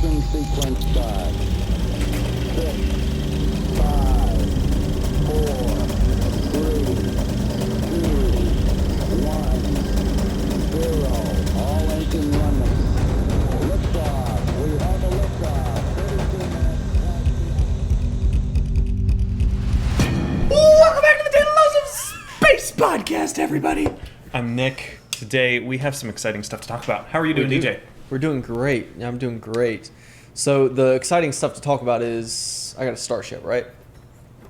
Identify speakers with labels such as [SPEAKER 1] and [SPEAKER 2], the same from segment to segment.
[SPEAKER 1] Ignition sequence start. 6, 5, 4, 3, 2, 1, 0. All engine running. Liftoff. We have a liftoff. 32 minutes.
[SPEAKER 2] Welcome back to the Tales of Space podcast, everybody. I'm Nick. Today we have some exciting stuff to talk about. How are you doing, DJ?
[SPEAKER 3] We're doing great. I'm doing great. So the exciting stuff to talk about is I got a starship, right?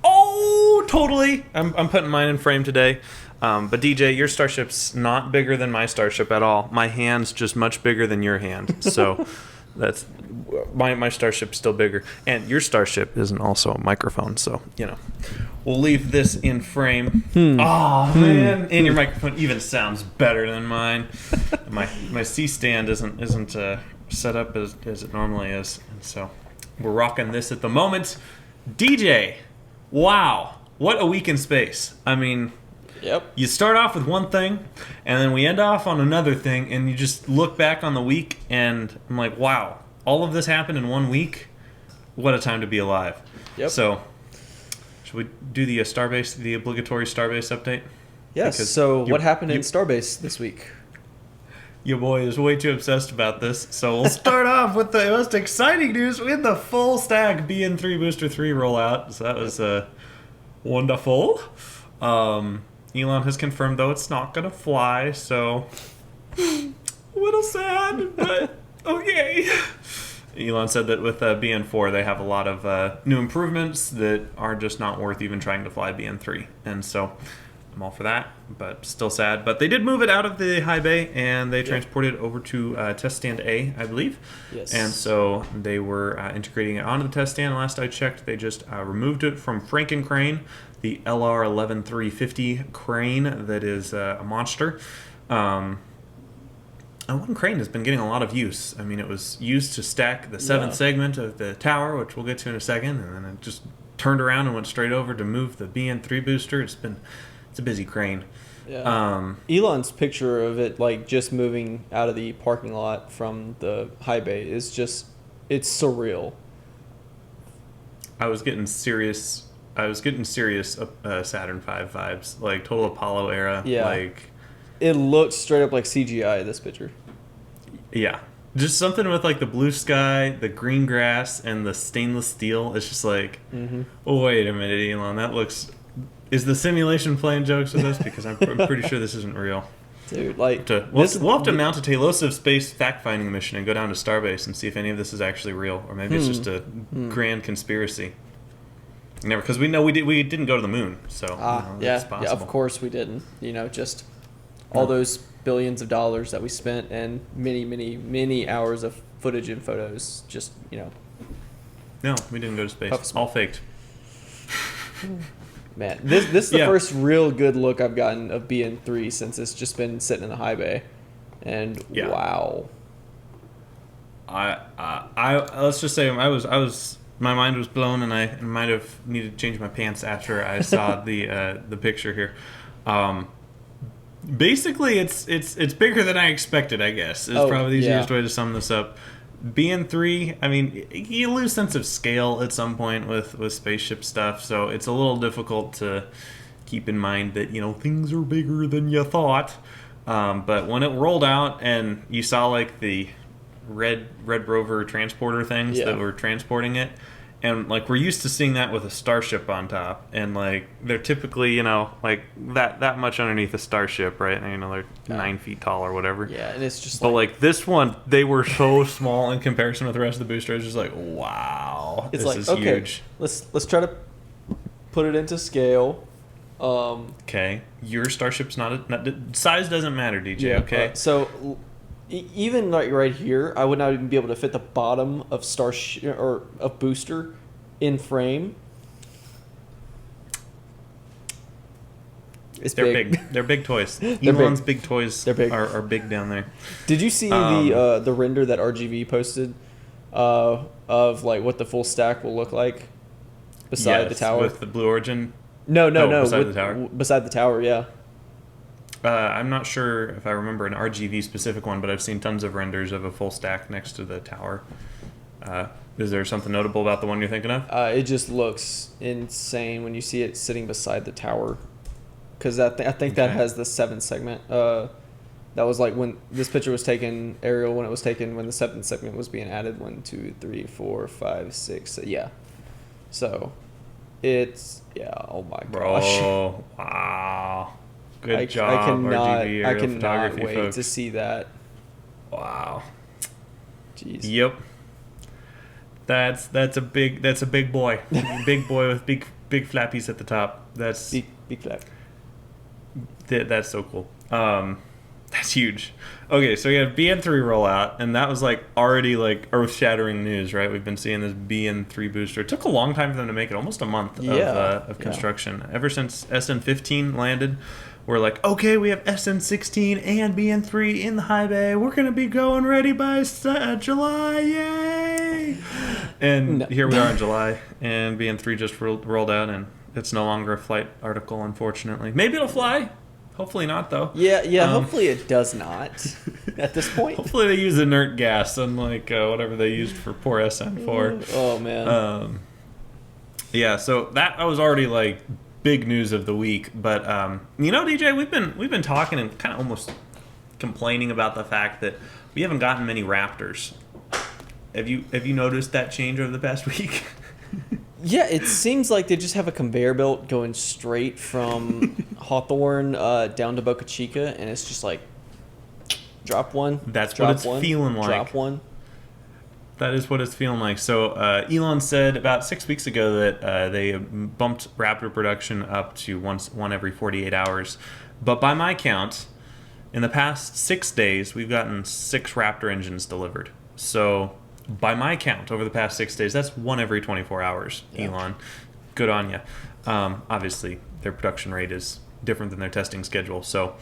[SPEAKER 2] Oh, totally. I'm putting mine in frame today. But DJ, your starship's not bigger than my starship at all. My hand's just much bigger than your hand. So that's my starship's still bigger. And your starship isn't also a microphone, so we'll leave this in frame. Oh man, and your microphone even sounds better than mine. My C stand isn't set up as it normally is, and so we're rocking this at the moment. DJ, wow, what a week in space! I mean,
[SPEAKER 3] Yep.
[SPEAKER 2] you start off with one thing, and then we end off on another thing, and you just look back on the week, and I'm like, wow, all of this happened in 1 week. What a time to be alive!
[SPEAKER 3] Yep.
[SPEAKER 2] So, should we do the the obligatory Starbase update?
[SPEAKER 3] Yes.
[SPEAKER 2] Because
[SPEAKER 3] So what happened in Starbase this week?
[SPEAKER 2] Your boy is way too obsessed about this, so we'll start off with the most exciting news. We had the full stack BN3 Booster 3 rollout, so that was wonderful. Elon has confirmed, though, it's not going to fly, so a little sad, but okay. Elon said that with BN4, they have a lot of new improvements that are just not worth even trying to fly BN3, and so I'm all for that, but still sad. But they did move it out of the high bay, and they transported it over to test stand A, I believe.
[SPEAKER 3] Yes.
[SPEAKER 2] And so they were integrating it onto the test stand. Last I checked, they just removed it from Franken Crane, the LR11350 crane that is a monster. And one crane has been getting a lot of use. I mean, it was used to stack the seventh segment of the tower, which we'll get to in a second, and then it just turned around and went straight over to move the BN3 booster. It's a busy crane.
[SPEAKER 3] Yeah. Elon's picture of it, like just moving out of the parking lot from the high bay, is it's surreal.
[SPEAKER 2] I was getting serious Saturn V vibes, like total Apollo era.
[SPEAKER 3] Yeah.
[SPEAKER 2] Like,
[SPEAKER 3] It looks straight up like CGI, this picture.
[SPEAKER 2] yeah. Just something with like the blue sky, the green grass, and the stainless steel. It's just like, oh, wait a minute, Elon, that looks... Is the simulation playing jokes with us? Because I'm pretty sure this isn't real.
[SPEAKER 3] Dude, like...
[SPEAKER 2] We'll have to mount a Talos of Space fact-finding mission and go down to Starbase and see if any of this is actually real. Or maybe it's just a grand conspiracy. Never, because we know we didn't go to the moon, so it's possible.
[SPEAKER 3] Yeah, of course we didn't. Just all those billions of dollars that we spent and many, many, many hours of footage and photos. Just
[SPEAKER 2] No, we didn't go to space.
[SPEAKER 3] Puff
[SPEAKER 2] All faked.
[SPEAKER 3] Man, this is the first real good look I've gotten of BN3 since it's just been sitting in the high bay, and wow.
[SPEAKER 2] I let's just say my mind was blown, and I might have needed to change my pants after I saw the picture here. Basically, it's bigger than I expected, I guess. Is probably the easiest way to sum this up. BN3, I mean, you lose sense of scale at some point with spaceship stuff, so it's a little difficult to keep in mind that, things are bigger than you thought. But when it rolled out and you saw, like, the Red Rover transporter things that were transporting it, and, like, we're used to seeing that with a starship on top, and, like, they're typically, like, that much underneath a starship, right? And, they're 9 feet tall or whatever.
[SPEAKER 3] Yeah, and it's just
[SPEAKER 2] But, like, this one, they were so small in comparison with the rest of the booster. It's just like, wow,
[SPEAKER 3] it's
[SPEAKER 2] this
[SPEAKER 3] like,
[SPEAKER 2] is
[SPEAKER 3] okay,
[SPEAKER 2] huge.
[SPEAKER 3] let's try to put it into scale.
[SPEAKER 2] Okay, your starship's not size doesn't matter, DJ, okay?
[SPEAKER 3] So... even like right here, I would not even be able to fit the bottom of or a booster in frame.
[SPEAKER 2] They're big. They're big toys.
[SPEAKER 3] They're
[SPEAKER 2] Elon's big toys
[SPEAKER 3] They're big.
[SPEAKER 2] Are big down there.
[SPEAKER 3] Did you see the render that RGV posted of like what the full stack will look like beside the tower
[SPEAKER 2] with the Blue Origin?
[SPEAKER 3] No.
[SPEAKER 2] Beside the tower.
[SPEAKER 3] Beside the tower, yeah.
[SPEAKER 2] I'm not sure if I remember an RGV specific one, but I've seen tons of renders of a full stack next to the tower. Is there something notable about the one you're thinking of?
[SPEAKER 3] It just looks insane when you see it sitting beside the tower. Because I think that
[SPEAKER 2] Okay.
[SPEAKER 3] has the 7th segment. That was like when this picture was taken, aerial when it was taken, when the 7th segment was being added. 1, 2, 3, 4, 5, 6. Yeah. So, it's, yeah, oh my gosh.
[SPEAKER 2] Bro, wow. Good
[SPEAKER 3] I
[SPEAKER 2] job,
[SPEAKER 3] cannot,
[SPEAKER 2] RGB
[SPEAKER 3] I
[SPEAKER 2] aerial
[SPEAKER 3] cannot
[SPEAKER 2] photography,
[SPEAKER 3] wait
[SPEAKER 2] folks.
[SPEAKER 3] to see that.
[SPEAKER 2] Wow.
[SPEAKER 3] Jeez.
[SPEAKER 2] Yep. That's a big boy. Big boy with big flappies at the top. That's
[SPEAKER 3] Big flap.
[SPEAKER 2] that's so cool. That's huge. Okay, so we have BN3 rollout, and that was like already like earth-shattering news, right? We've been seeing this BN3 booster. It took a long time for them to make it, almost a month of construction. Ever since SN15 landed, we're like, okay, we have SN16 and BN3 in the high bay. We're gonna be going ready by July, yay! And
[SPEAKER 3] No.
[SPEAKER 2] here we are in July, and BN3 just rolled out, and it's no longer a flight article, unfortunately. Maybe it'll fly. Hopefully not, though.
[SPEAKER 3] Yeah. Hopefully it does not. At this point.
[SPEAKER 2] Hopefully they use inert gas, unlike whatever they used for poor SN4.
[SPEAKER 3] Oh man.
[SPEAKER 2] Yeah, so that was already like big news of the week. But DJ, we've been talking and kind of almost complaining about the fact that we haven't gotten many Raptors. Have you noticed that change over the past week?
[SPEAKER 3] Yeah, it seems like they just have a conveyor belt going straight from Hawthorne down to Boca Chica, and it's just like drop one.
[SPEAKER 2] That's
[SPEAKER 3] drop
[SPEAKER 2] what it's
[SPEAKER 3] one,
[SPEAKER 2] feeling like.
[SPEAKER 3] Drop one.
[SPEAKER 2] That is what it's feeling like. So Elon said about 6 weeks ago that they bumped Raptor production up to one every 48 hours. But by my count, in the past 6 days, we've gotten 6 Raptor engines delivered. So by my count, over the past 6 days, that's one every 24 hours,
[SPEAKER 3] Yeah.
[SPEAKER 2] Elon. Good on you. Obviously, their production rate is different than their testing schedule. So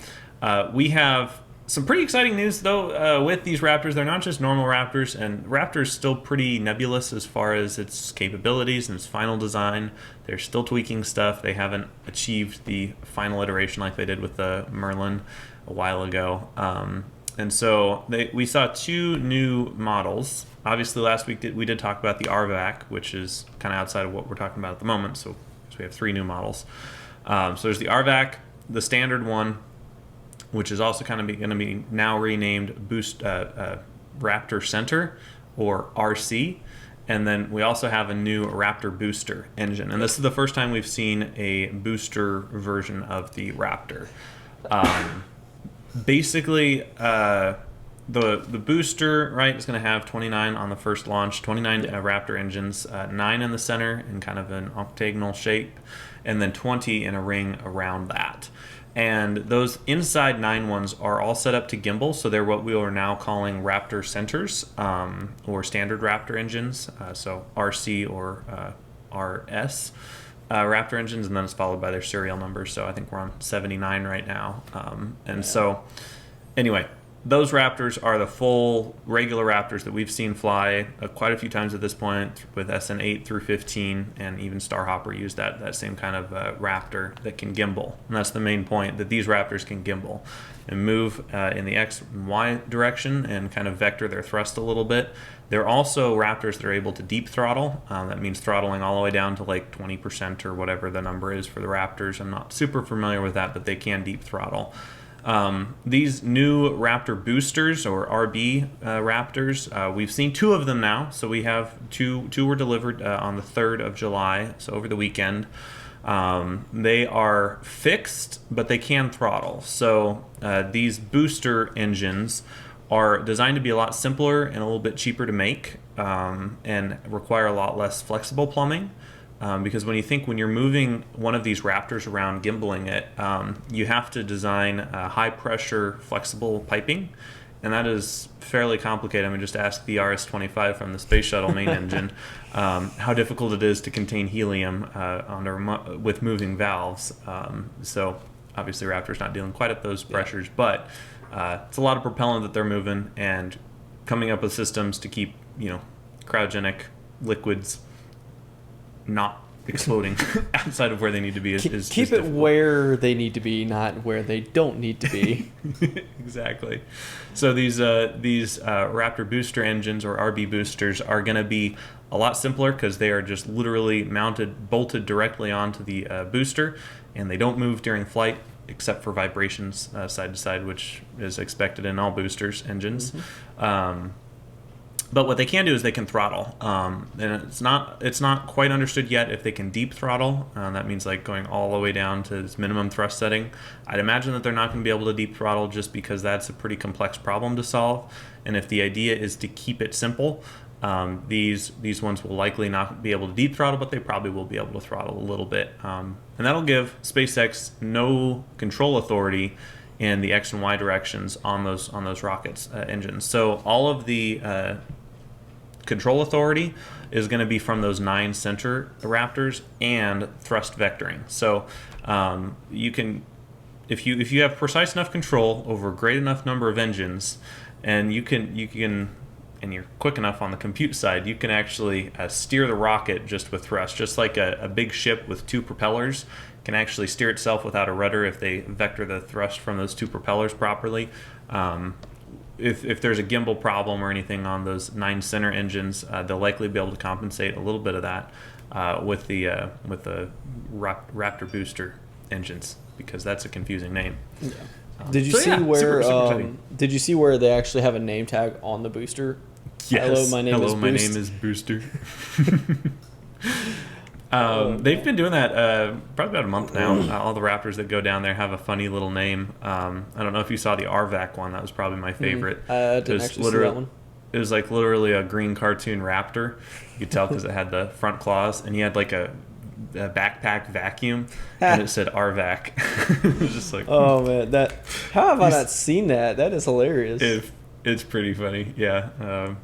[SPEAKER 2] we have some pretty exciting news, though, with these Raptors. They're not just normal Raptors, and Raptor's still pretty nebulous as far as its capabilities and its final design. They're still tweaking stuff. They haven't achieved the final iteration like they did with the Merlin a while ago. And so we saw 2 new models. Obviously, last week we did talk about the RVAC, which is kind of outside of what we're talking about at the moment. So we have 3 new models. So there's the RVAC, the standard one, which is also kind of going to be now renamed Raptor Center, or RC. And then we also have a new Raptor Booster engine. And this is the first time we've seen a booster version of the Raptor. Basically, the booster, right, is going to have 29 on the first launch, 29 Raptor engines, 9 in the center in kind of an octagonal shape, and then 20 in a ring around that. And those inside 9 ones are all set up to gimbal, so they're what we are now calling Raptor centers, or standard Raptor engines, so RC or RS. Raptor engines, and then it's followed by their serial numbers. So I think we're on 79 right now. So anyway, those Raptors are the full regular Raptors that we've seen fly quite a few times at this point, with SN8 through 15, and even Starhopper used that same kind of Raptor that can gimbal. And that's the main point, that these Raptors can gimbal and move in the X and Y direction and kind of vector their thrust a little bit. They're also Raptors that are able to deep throttle. That means throttling all the way down to like 20% or whatever the number is for the Raptors. I'm not super familiar with that, but they can deep throttle. These new Raptor boosters, or RB Raptors, we've seen 2 of them now. So we have two were delivered on the 3rd of July, so over the weekend. They are fixed, but they can throttle. So these booster engines are designed to be a lot simpler and a little bit cheaper to make, and require a lot less flexible plumbing. Because when you're moving one of these Raptors around, gimbaling it, you have to design high pressure flexible piping, and that is fairly complicated. I mean, just ask the RS-25 from the Space Shuttle main engine how difficult it is to contain helium with moving valves. So obviously Raptor's not dealing quite at those pressures, but it's a lot of propellant that they're moving, and coming up with systems to keep cryogenic liquids not exploding outside of where they need to be is
[SPEAKER 3] Keep it
[SPEAKER 2] difficult.
[SPEAKER 3] where they need to be, not where they don't need to be.
[SPEAKER 2] Exactly. So these Raptor booster engines or RB boosters are going to be a lot simpler because they are just literally bolted directly onto the booster, and they don't move during flight except for vibrations side to side, which is expected in all boosters engines. But what they can do is they can throttle, and it's not quite understood yet if they can deep throttle. That means like going all the way down to its minimum thrust setting. I'd imagine that they're not going to be able to deep throttle just because that's a pretty complex problem to solve. And if the idea is to keep it simple, these ones will likely not be able to deep throttle, but they probably will be able to throttle a little bit, and that'll give SpaceX no control authority in the X and Y directions on those rockets engines. So all of the control authority is going to be from those 9 center Raptors and thrust vectoring. So you can, if you have precise enough control over a great enough number of engines, and you can and you're quick enough on the compute side, you can actually steer the rocket just with thrust, just like a big ship with 2 propellers can actually steer itself without a rudder if they vector the thrust from those 2 propellers properly. If there's a gimbal problem or anything on those 9 center engines, they'll likely be able to compensate a little bit of that with the Raptor booster engines, because that's a confusing name.
[SPEAKER 3] Yeah. Did you see where?
[SPEAKER 2] Super exciting.
[SPEAKER 3] Did you see where they actually have a name tag on the booster?
[SPEAKER 2] Yes.
[SPEAKER 3] Hello, my name is
[SPEAKER 2] my
[SPEAKER 3] Boost.
[SPEAKER 2] name is Booster. They've been doing that probably about a month now. All the Raptors that go down there have a funny little name. I don't know if you saw the RVAC one. That was probably my favorite.
[SPEAKER 3] I didn't actually see that one.
[SPEAKER 2] It was like literally a green cartoon raptor. You could tell because it had the front claws, and he had like a backpack vacuum, and it said RVAC. It was just like,
[SPEAKER 3] oh man, how have I not seen that? That is hilarious.
[SPEAKER 2] It's pretty funny, yeah.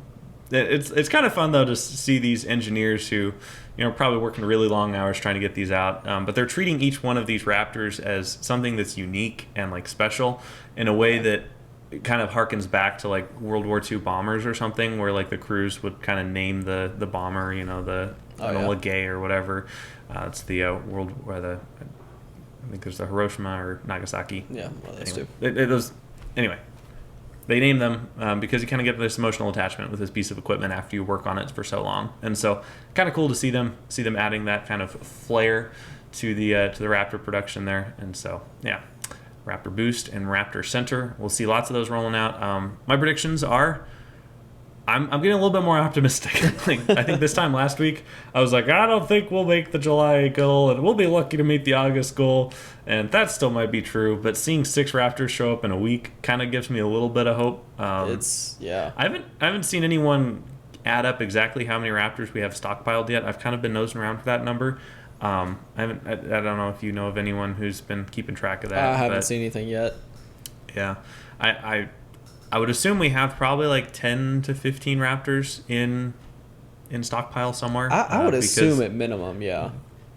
[SPEAKER 2] It's kind of fun though to see these engineers who, probably working really long hours trying to get these out, but they're treating each one of these Raptors as something that's unique and like special in a way that it kind of harkens back to like World War II bombers or something, where like the crews would kind of name the bomber, the Enola Gay or whatever. It's the I think there's the Hiroshima or Nagasaki.
[SPEAKER 3] Yeah, well, that's
[SPEAKER 2] anyway, anyway. They name them because you kind of get this emotional attachment with this piece of equipment after you work on it for so long, and so kind of cool to see them adding that kind of flair to the Raptor production there. And so yeah, Raptor Boost and Raptor Center, we'll see lots of those rolling out. My predictions are, I'm getting a little bit more optimistic. I think this time last week I was like, I don't think we'll make the July goal, and we'll be lucky to meet the August goal, and that still might be true. But seeing 6 Raptors show up in a week kind of gives me a little bit of hope. I haven't seen anyone add up exactly how many Raptors we have stockpiled yet. I've kind of been nosing around for that number. I don't know if you know of anyone who's been keeping track of that.
[SPEAKER 3] I haven't seen anything yet.
[SPEAKER 2] Yeah, I would assume we have probably like 10 to 15 Raptors in stockpile somewhere.
[SPEAKER 3] I would assume at minimum, yeah.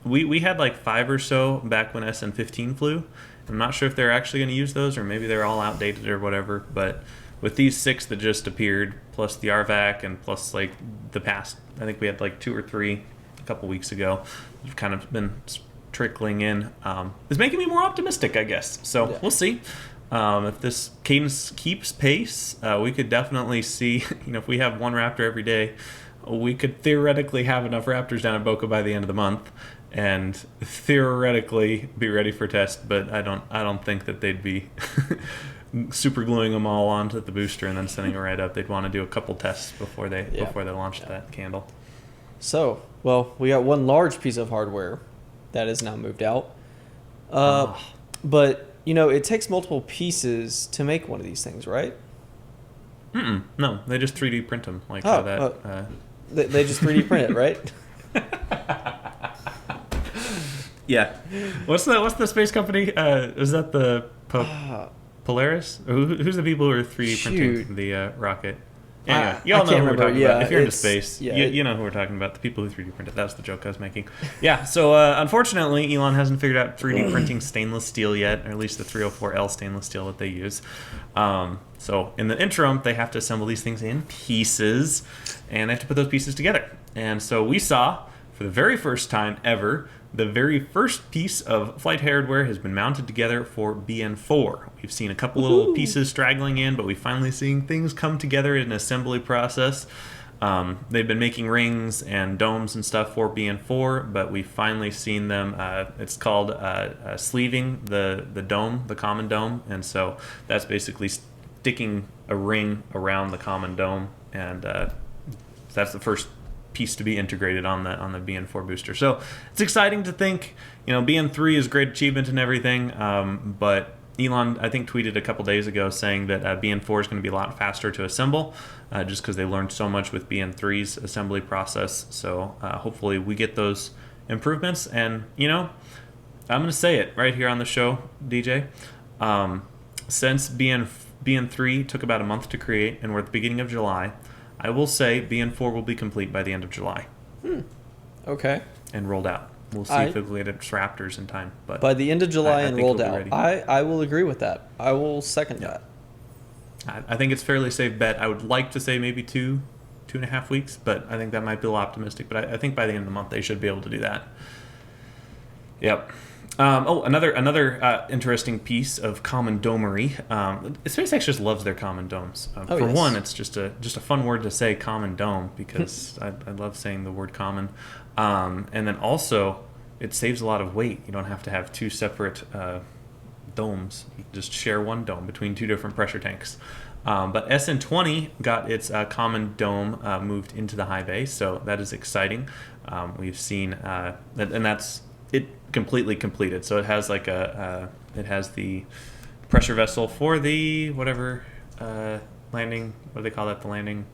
[SPEAKER 2] We had like 5 or so back when SN15 flew. I'm not sure if they're actually going to use those, or maybe they're all outdated or whatever. But with these 6 that just appeared, plus the RVAC, and plus like the past, I think we had like 2 or 3 a couple weeks ago, have kind of been trickling in. It's making me more optimistic, I guess. So We'll see. If this cadence keeps pace, we could definitely see, if we have 1 Raptor every day, we could theoretically have enough Raptors down at Boca by the end of the month, and theoretically be ready for test. But I don't think that they'd be super gluing them all onto the booster and then sending it right up. They'd want to do a couple tests before they launch that candle.
[SPEAKER 3] So, well, we got one large piece of hardware that is now moved out, but it takes multiple pieces to make one of these things, right?
[SPEAKER 2] No, they just 3D print them
[SPEAKER 3] They just 3D print it, right?
[SPEAKER 2] Yeah. What's the space company? Is that the Polaris? Who's the people who are 3D printing the rocket? Anyway, you all know who we're talking about. If you're into space, you know who we're talking about. The people who 3D printed. That's the joke I was making. Yeah, so unfortunately, Elon hasn't figured out 3D printing stainless steel yet, or at least the 304L stainless steel that they use. So in the interim, they have to assemble these things in pieces, and they have to put those pieces together. And so we saw, for the very first time ever, the very first piece of flight hardware has been mounted together for BN4. We've seen a couple little pieces straggling in, but we're finally seeing things come together in an assembly process. They've been making rings and domes and stuff for BN4, but we've finally seen them. It's called sleeving the dome, the common dome, and so that's basically sticking a ring around the common dome, and that's the first piece to be integrated on the BN4 booster. So it's exciting to think, BN3 is a great achievement and everything, but Elon, I think, tweeted a couple days ago saying that BN4 is going to be a lot faster to assemble, just because they learned so much with BN3's assembly process. So hopefully we get those improvements. And, I'm going to say it right here on the show, DJ. Since BN3 took about a month to create, and we're at the beginning of July, I will say BN4 will be complete by the end of July.
[SPEAKER 3] Okay.
[SPEAKER 2] And rolled out. We'll see if it'll get its Raptors in time. But
[SPEAKER 3] by the end of July and rolled out.
[SPEAKER 2] Ready.
[SPEAKER 3] I will agree with that. I will second that.
[SPEAKER 2] I think it's a fairly safe bet. I would like to say maybe 2.5 weeks, but I think that might be a little optimistic. But I think by the end of the month they should be able to do that. Yep. Another interesting piece of common domery. SpaceX just loves their common domes. One, it's just a fun word to say, common dome, because I love saying the word common. And then also, it saves a lot of weight. You don't have to have two separate domes. You can just share one dome between two different pressure tanks. But SN20 got its common dome moved into the high bay, so that is exciting. We've seen, and that's it completely completed. So it has like it has the pressure vessel for the whatever landing. What do they call that? The landing.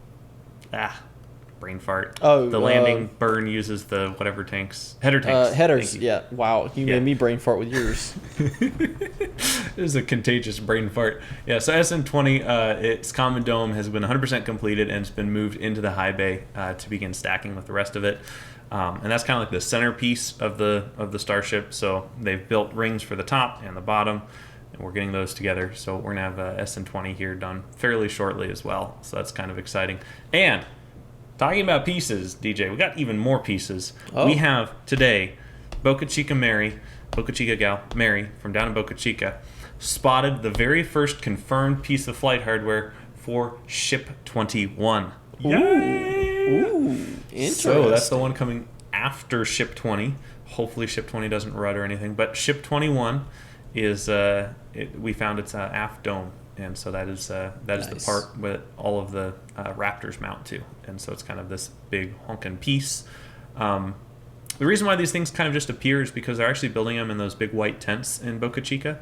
[SPEAKER 2] Brain fart. The landing burn uses the whatever tanks. Header tanks.
[SPEAKER 3] Headers, yeah. Wow, you made me brain fart with yours.
[SPEAKER 2] It was a contagious brain fart. Yeah, so SN20, its common dome has been 100% completed and it's been moved into the high bay to begin stacking with the rest of it. And that's kind of like the centerpiece of the Starship. So they've built rings for the top and the bottom, and we're getting those together. So we're going to have SN20 here done fairly shortly as well. So that's kind of exciting. And talking about pieces, DJ, we got even more pieces. We have today Boca Chica gal Mary from down in Boca Chica spotted the very first confirmed piece of flight hardware for Ship 21. Yay! Ooh, interesting. So that's the one coming after Ship 20. Hopefully Ship 20 doesn't rud or anything, but Ship 21 is we found its aft dome. And so that is nice. The part where all of the Raptors mount to. And so it's kind of this big honking piece. The reason why these things kind of just appear is because they're actually building them in those big white tents in Boca Chica.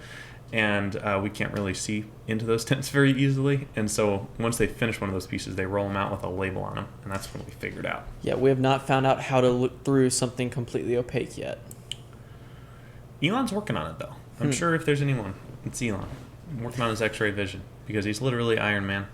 [SPEAKER 2] And we can't really see into those tents very easily. And so once they finish one of those pieces, they roll them out with a label on them. And that's when we figured out. Yeah,
[SPEAKER 3] we have not found out how to look through something completely opaque yet.
[SPEAKER 2] Elon's working on it, though. I'm sure if there's anyone, it's Elon. Working on his X-ray vision, because he's literally Iron Man.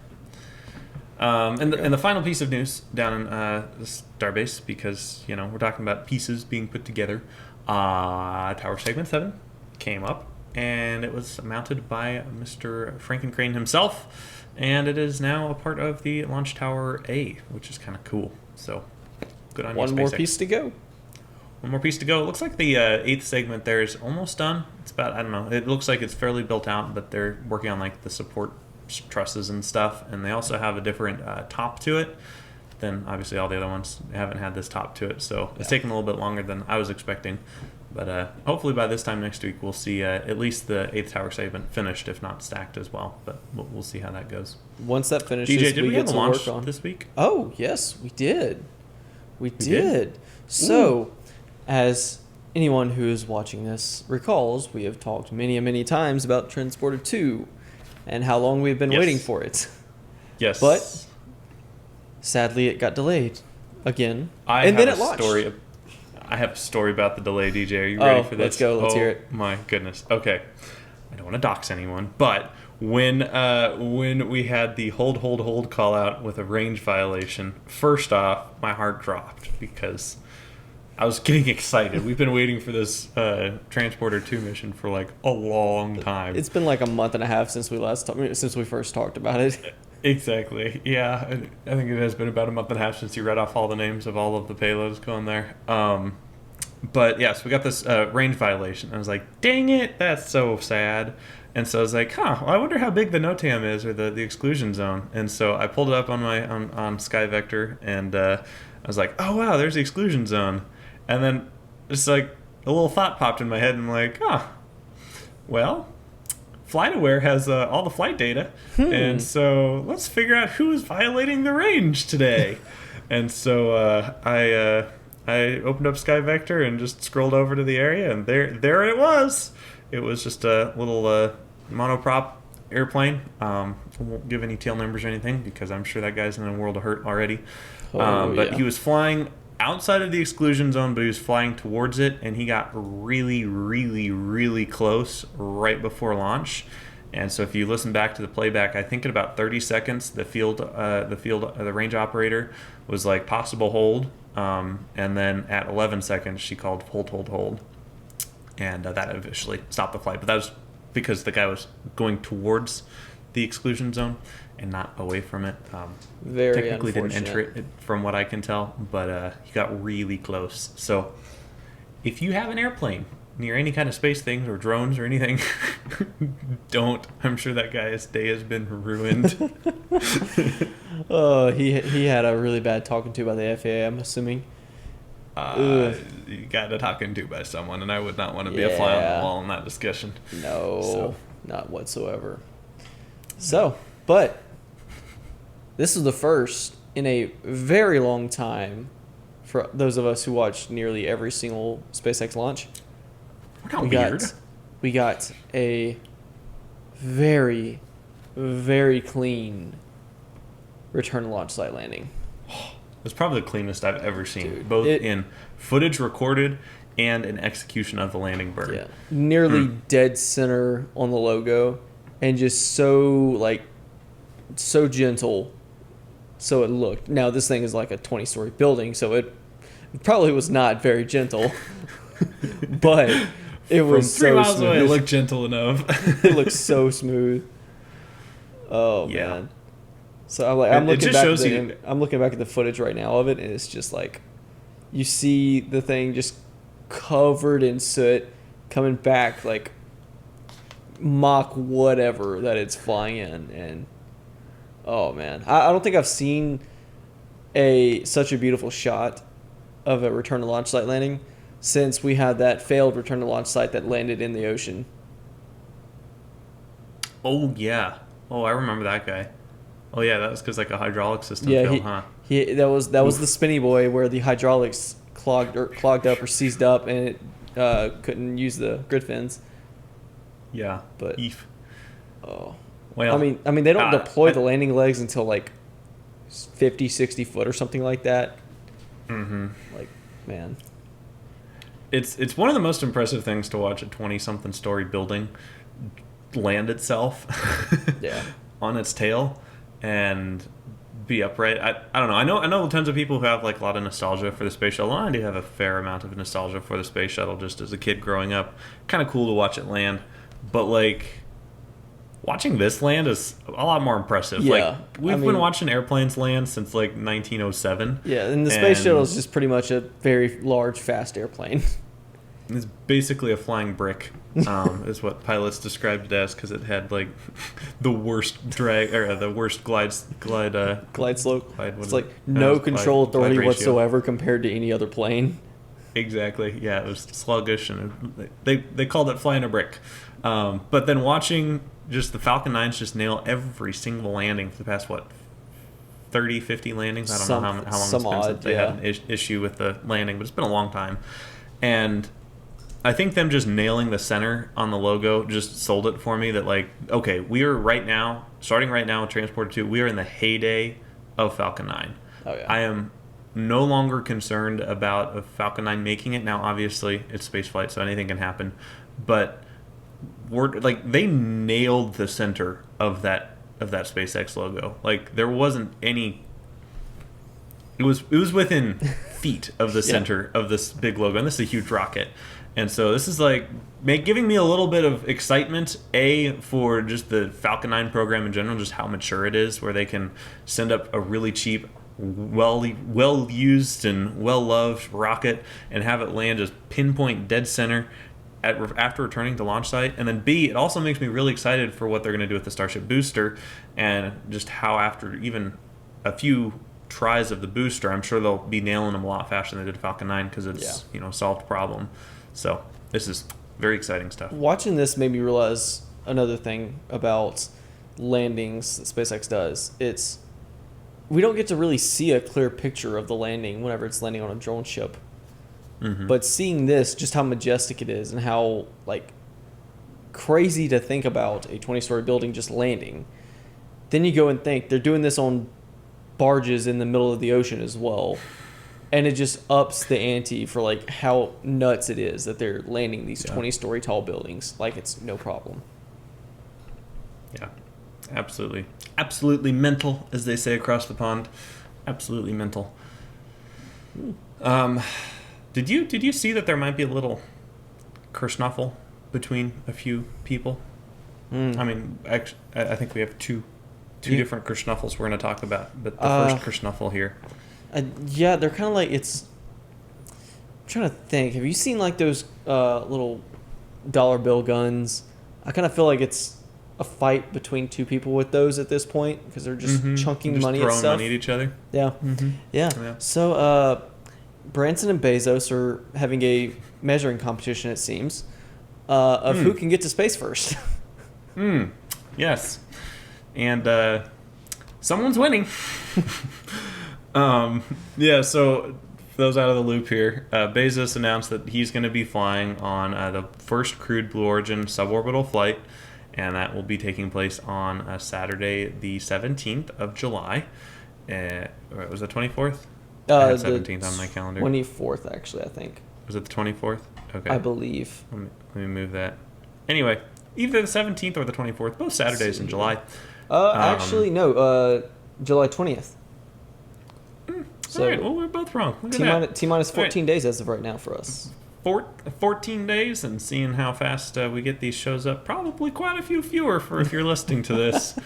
[SPEAKER 2] And the final piece of news down in the Starbase, because we're talking about pieces being put together. Tower Segment 7 came up, and it was mounted by Mr. Frankencrane himself, and it is now a part of the Launch Tower A, which is kind of cool. So good on you, SpaceX.
[SPEAKER 3] One more piece to go.
[SPEAKER 2] One more piece to go. It looks like the 8th segment there is almost done. It's about, I don't know, it looks like it's fairly built out, but they're working on like the support trusses and stuff, and they also have a different top to it than obviously all the other ones. They haven't had this top to it, so it's taken a little bit longer than I was expecting. But hopefully by this time next week we'll see at least the 8th tower segment finished, if not stacked as well. But we'll see how that goes.
[SPEAKER 3] Once that finishes,
[SPEAKER 2] DJ, did we
[SPEAKER 3] get
[SPEAKER 2] have a launch this week?
[SPEAKER 3] Oh, yes, we did. We did. So, as anyone who is watching this recalls, we have talked many times about Transporter 2 and how long we've been waiting for it.
[SPEAKER 2] Yes.
[SPEAKER 3] But sadly, it got delayed again.
[SPEAKER 2] I have a story about the delay, DJ. Are you ready for this?
[SPEAKER 3] Let's go. Let's hear it.
[SPEAKER 2] My goodness. Okay. I don't want to dox anyone, but when we had the hold call out with a range violation, first off, my heart dropped because I was getting excited. We've been waiting for this Transporter 2 mission for like a long time.
[SPEAKER 3] It's been like a month and a half since we first talked about it.
[SPEAKER 2] Exactly. Yeah, I think it has been about a month and a half since you read off all the names of all of the payloads going there. But yeah, so we got this range violation. I was like, dang it, that's so sad. And so I was like, well, I wonder how big the NOTAM is, or the exclusion zone. And so I pulled it up on my on Sky Vector, and I was like, oh wow, there's the exclusion zone. And then it's like a little thought popped in my head, and I'm like, well, FlightAware has all the flight data, and so let's figure out who is violating the range today. And so I opened up Sky Vector and just scrolled over to the area, and there it was. It was just a little monoprop airplane. I won't give any tail numbers or anything because I'm sure that guy's in a world of hurt already. But he was flying outside of the exclusion zone, but he was flying towards it, and he got really, really, really close right before launch. And so if you listen back to the playback, I think in about 30 seconds, the range operator was like possible hold, and then at 11 seconds she called hold, and that officially stopped the flight. But that was because the guy was going towards the exclusion zone and not away from it.
[SPEAKER 3] Very
[SPEAKER 2] technically didn't enter
[SPEAKER 3] unfortunate.
[SPEAKER 2] it from what I can tell, but he got really close. So if you have an airplane near any kind of space things or drones or anything, don't. I'm sure that guy's day has been ruined.
[SPEAKER 3] He had a really bad talking to by the FAA, I'm assuming.
[SPEAKER 2] You got a talking to by someone, and I would not want to be a fly on the wall in that discussion.
[SPEAKER 3] No, not whatsoever. So, but this is the first in a very long time for those of us who watched nearly every single SpaceX launch.
[SPEAKER 2] How weird.
[SPEAKER 3] We got a very, very clean return to launch site landing.
[SPEAKER 2] It's probably the cleanest I've ever seen,
[SPEAKER 3] Dude,
[SPEAKER 2] both in footage recorded and in execution of the landing burn.
[SPEAKER 3] Yeah, nearly dead center on the logo, and just so gentle. So it looked. Now this thing is like a 20-story building, so it probably was not very gentle, but it was
[SPEAKER 2] From 3
[SPEAKER 3] so
[SPEAKER 2] miles
[SPEAKER 3] smooth.
[SPEAKER 2] away, it looked gentle enough.
[SPEAKER 3] It looks so smooth. Oh
[SPEAKER 2] Yeah.
[SPEAKER 3] man. So I'm looking back at the footage right now of it, and it's just like you see the thing just covered in soot coming back like Mach whatever that it's flying in, and oh man, I don't think I've seen such a beautiful shot of a return to launch site landing since we had that failed return to launch site that landed in the ocean.
[SPEAKER 2] Oh yeah. Oh, I remember that guy. Oh yeah, that was because like a hydraulic system
[SPEAKER 3] Yeah,
[SPEAKER 2] failed, huh?
[SPEAKER 3] that was the Spinny Boy where the hydraulics clogged up or seized up, and it couldn't use the grid fins.
[SPEAKER 2] Yeah.
[SPEAKER 3] But
[SPEAKER 2] Eef.
[SPEAKER 3] oh,
[SPEAKER 2] Well,
[SPEAKER 3] I mean they don't deploy the landing legs until like 50, 60 foot or something like that.
[SPEAKER 2] Mm-hmm.
[SPEAKER 3] Like, man,
[SPEAKER 2] It's one of the most impressive things to watch a 20-something story building land itself.
[SPEAKER 3] Yeah.
[SPEAKER 2] On its tail and be upright. I don't know. I know tons of people who have like a lot of nostalgia for the space shuttle. I do have a fair amount of nostalgia for the space shuttle just as a kid growing up. Kind of cool to watch it land, but like watching this land is a lot more impressive.
[SPEAKER 3] Yeah,
[SPEAKER 2] Like we've been watching airplanes land since like 1907.
[SPEAKER 3] yeah, and the space shuttle is just pretty much a very large, fast airplane.
[SPEAKER 2] It's basically a flying brick, is what pilots described it as, because it had like the worst drag or the worst glide
[SPEAKER 3] slope.
[SPEAKER 2] Glide,
[SPEAKER 3] It's like no control authority whatsoever compared to any other plane.
[SPEAKER 2] Exactly. Yeah, it was sluggish, and they called it flying a brick. But then watching just the Falcon 9s just nail every single landing for the past 30, 50 landings. I don't know how long it's been since they had an issue with the landing, but it's been a long time, and I think them just nailing the center on the logo just sold it for me that like, okay, we are starting right now with Transporter 2, we are in the heyday of Falcon 9.
[SPEAKER 3] Oh yeah.
[SPEAKER 2] I am no longer concerned about a Falcon 9 making it. Now, obviously, it's spaceflight, so anything can happen. But they nailed the center of that SpaceX logo. Like there wasn't any. It was within feet of the center of this big logo, and this is a huge rocket. And so this is like giving me a little bit of excitement, for just the Falcon 9 program in general, just how mature it is, where they can send up a really cheap, well used and well loved rocket and have it land just pinpoint dead center after returning to launch site. And then B, it also makes me really excited for what they're going to do with the Starship booster, and just how after even a few tries of the booster, I'm sure they'll be nailing them a lot faster than they did Falcon 9 because it's a solved problem. So this is very exciting stuff.
[SPEAKER 3] Watching this made me realize another thing about landings that SpaceX does. We don't get to really see a clear picture of the landing whenever it's landing on a drone ship.
[SPEAKER 2] Mm-hmm.
[SPEAKER 3] But seeing this, just how majestic it is and how crazy to think about a 20-story building just landing. Then you go and think they're doing this on barges in the middle of the ocean as well. And it just ups the ante for how nuts it is that they're landing these 20-story tall buildings like it's no problem.
[SPEAKER 2] Yeah, absolutely. Absolutely mental, as they say across the pond. Absolutely mental. Did you see that there might be a little kerfuffle between a few people? I mean, actually, I think we have two different kerfuffles we're going to talk about, but the first kerfuffle here.
[SPEAKER 3] Yeah, they're kind of it's... I'm trying to think. Have you seen those little dollar bill guns? I kind of feel like it's a fight between two people with those at this point because they're just chunking
[SPEAKER 2] just
[SPEAKER 3] money
[SPEAKER 2] throwing
[SPEAKER 3] at stuff.
[SPEAKER 2] Money at each other.
[SPEAKER 3] Yeah.
[SPEAKER 2] Mm-hmm.
[SPEAKER 3] Yeah. So Branson and Bezos are having a measuring competition, it seems, of who can get to space first.
[SPEAKER 2] Yes. And someone's winning. So for those out of the loop here, Bezos announced that he's going to be flying on the first crewed Blue Origin suborbital flight, and that will be taking place on Saturday, the 17th of July. Was it 24th? I had 17th on my calendar.
[SPEAKER 3] 24th, actually, I think.
[SPEAKER 2] Was it the 24th? Okay.
[SPEAKER 3] I believe.
[SPEAKER 2] Let me move that. Anyway, either the 17th or the 24th, both Saturdays in July.
[SPEAKER 3] Actually, no. July 20th.
[SPEAKER 2] So, all right, well, we're both wrong. Look at that.
[SPEAKER 3] T-minus 14 days as of right now for us.
[SPEAKER 2] 14 days, and seeing how fast we get these shows up, probably quite a few fewer for if you're listening to this.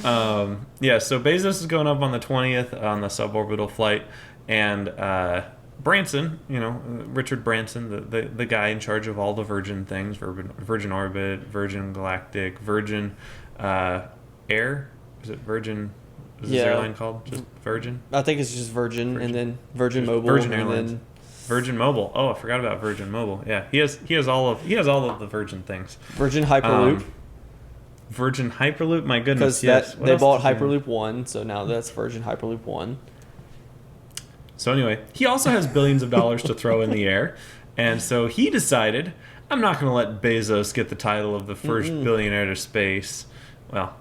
[SPEAKER 2] So Bezos is going up on the 20th on the suborbital flight, and Branson, Richard Branson, the guy in charge of all the Virgin things, Virgin Orbit, Virgin Galactic, Virgin Air, is it Virgin? Is this airline called just Virgin?
[SPEAKER 3] I think it's just Virgin. And then Virgin Mobile,
[SPEAKER 2] Virgin
[SPEAKER 3] and
[SPEAKER 2] Airlines.
[SPEAKER 3] then
[SPEAKER 2] Virgin Mobile. Oh, I forgot about Virgin Mobile. Yeah, he has all of the Virgin things.
[SPEAKER 3] Virgin Hyperloop.
[SPEAKER 2] Virgin Hyperloop. My goodness,
[SPEAKER 3] because
[SPEAKER 2] yes.
[SPEAKER 3] they bought Hyperloop 1, so now that's Virgin Hyperloop 1.
[SPEAKER 2] So anyway, he also has billions of dollars to throw in the air, and so he decided, I'm not going to let Bezos get the title of the first billionaire to space. Well,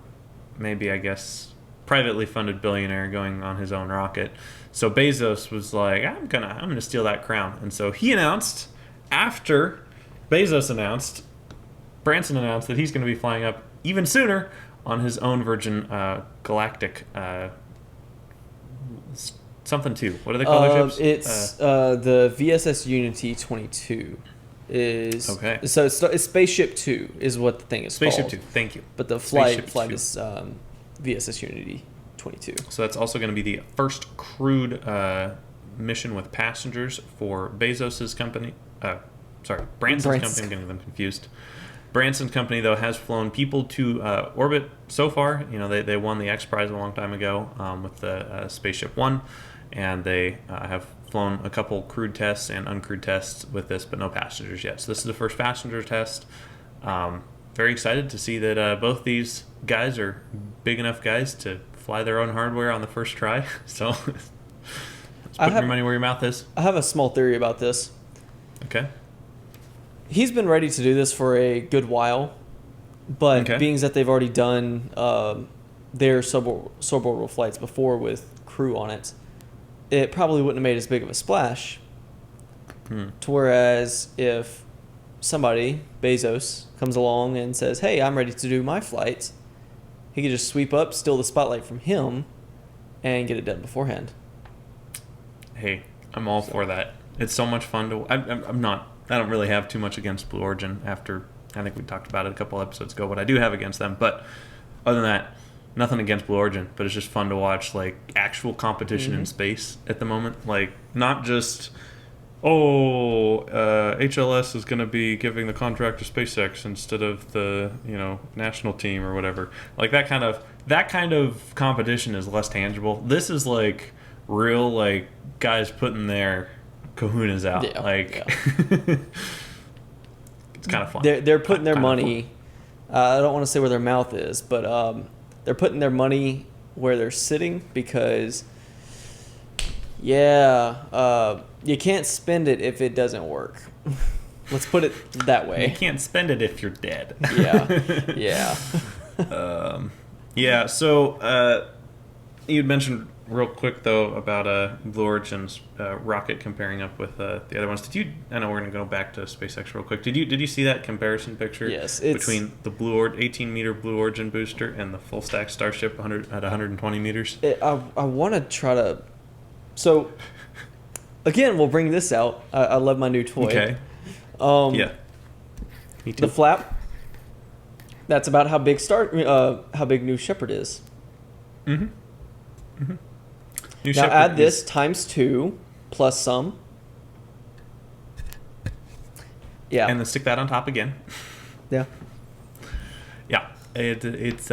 [SPEAKER 2] maybe, I guess, privately funded billionaire going on his own rocket. So Bezos was like, I'm gonna steal that crown. And so he announced, after Bezos announced, Branson announced that he's going to be flying up even sooner on his own Virgin Galactic something 2. What do they call their ships?
[SPEAKER 3] It's the VSS Unity 22. Is
[SPEAKER 2] okay.
[SPEAKER 3] So it's Spaceship 2 is what the thing is
[SPEAKER 2] Spaceship
[SPEAKER 3] called.
[SPEAKER 2] 2. Thank you.
[SPEAKER 3] But the flight
[SPEAKER 2] 2.
[SPEAKER 3] is VSS Unity 22.
[SPEAKER 2] So that's also going to be the first crewed mission with passengers for Bezos's company. Branson's company. I'm getting them confused. Branson's company, though, has flown people to orbit so far. They won the X Prize a long time ago with the Spaceship One, and they have flown a couple crewed tests and uncrewed tests with this, but no passengers yet. So this is the first passenger test. Very excited to see that both these guys are big enough guys to fly their own hardware on the first try. So let's put your money where your mouth is.
[SPEAKER 3] I have a small theory about this.
[SPEAKER 2] Okay.
[SPEAKER 3] He's been ready to do this for a good while, but being that they've already done their suborbital flights before with crew on it, it probably wouldn't have made as big of a splash. To whereas if somebody, Bezos, comes along and says, hey, I'm ready to do my flight, he could just sweep up, steal the spotlight from him, and get it done beforehand.
[SPEAKER 2] Hey, I'm all for that. It's so much fun to. I'm not. I don't really have too much against Blue Origin. After I think we talked about it a couple episodes ago. What I do have against them, but other than that, nothing against Blue Origin. But it's just fun to watch like actual competition in space at the moment. Like not just. HLS is going to be giving the contract to SpaceX instead of the national team or whatever. Like that kind of competition is less tangible. This is like real like guys putting their kahunas out. It's kind of fun.
[SPEAKER 3] They're putting their money. I don't want to say where their mouth is, but they're putting their money where they're sitting because. Yeah, you can't spend it if it doesn't work. Let's put it that way.
[SPEAKER 2] You can't spend it if you're dead.
[SPEAKER 3] Yeah.
[SPEAKER 2] Yeah. So you'd mentioned real quick though about Blue Origin's rocket comparing up with the other ones. Did you? I know we're gonna go back to SpaceX real quick. Did you see that comparison picture?
[SPEAKER 3] Yes.
[SPEAKER 2] Between the 18-meter Blue Origin booster and the full stack Starship at 120 meters.
[SPEAKER 3] I want to try to. So, again, we'll bring this out. I love my new toy.
[SPEAKER 2] Okay. Yeah. Me too.
[SPEAKER 3] The flap. That's about how big how big New Shepard is.
[SPEAKER 2] Mm-hmm. Mm-hmm.
[SPEAKER 3] Now add this times 2 plus some. Yeah.
[SPEAKER 2] And then stick that on top again.
[SPEAKER 3] Yeah.
[SPEAKER 2] Yeah. It's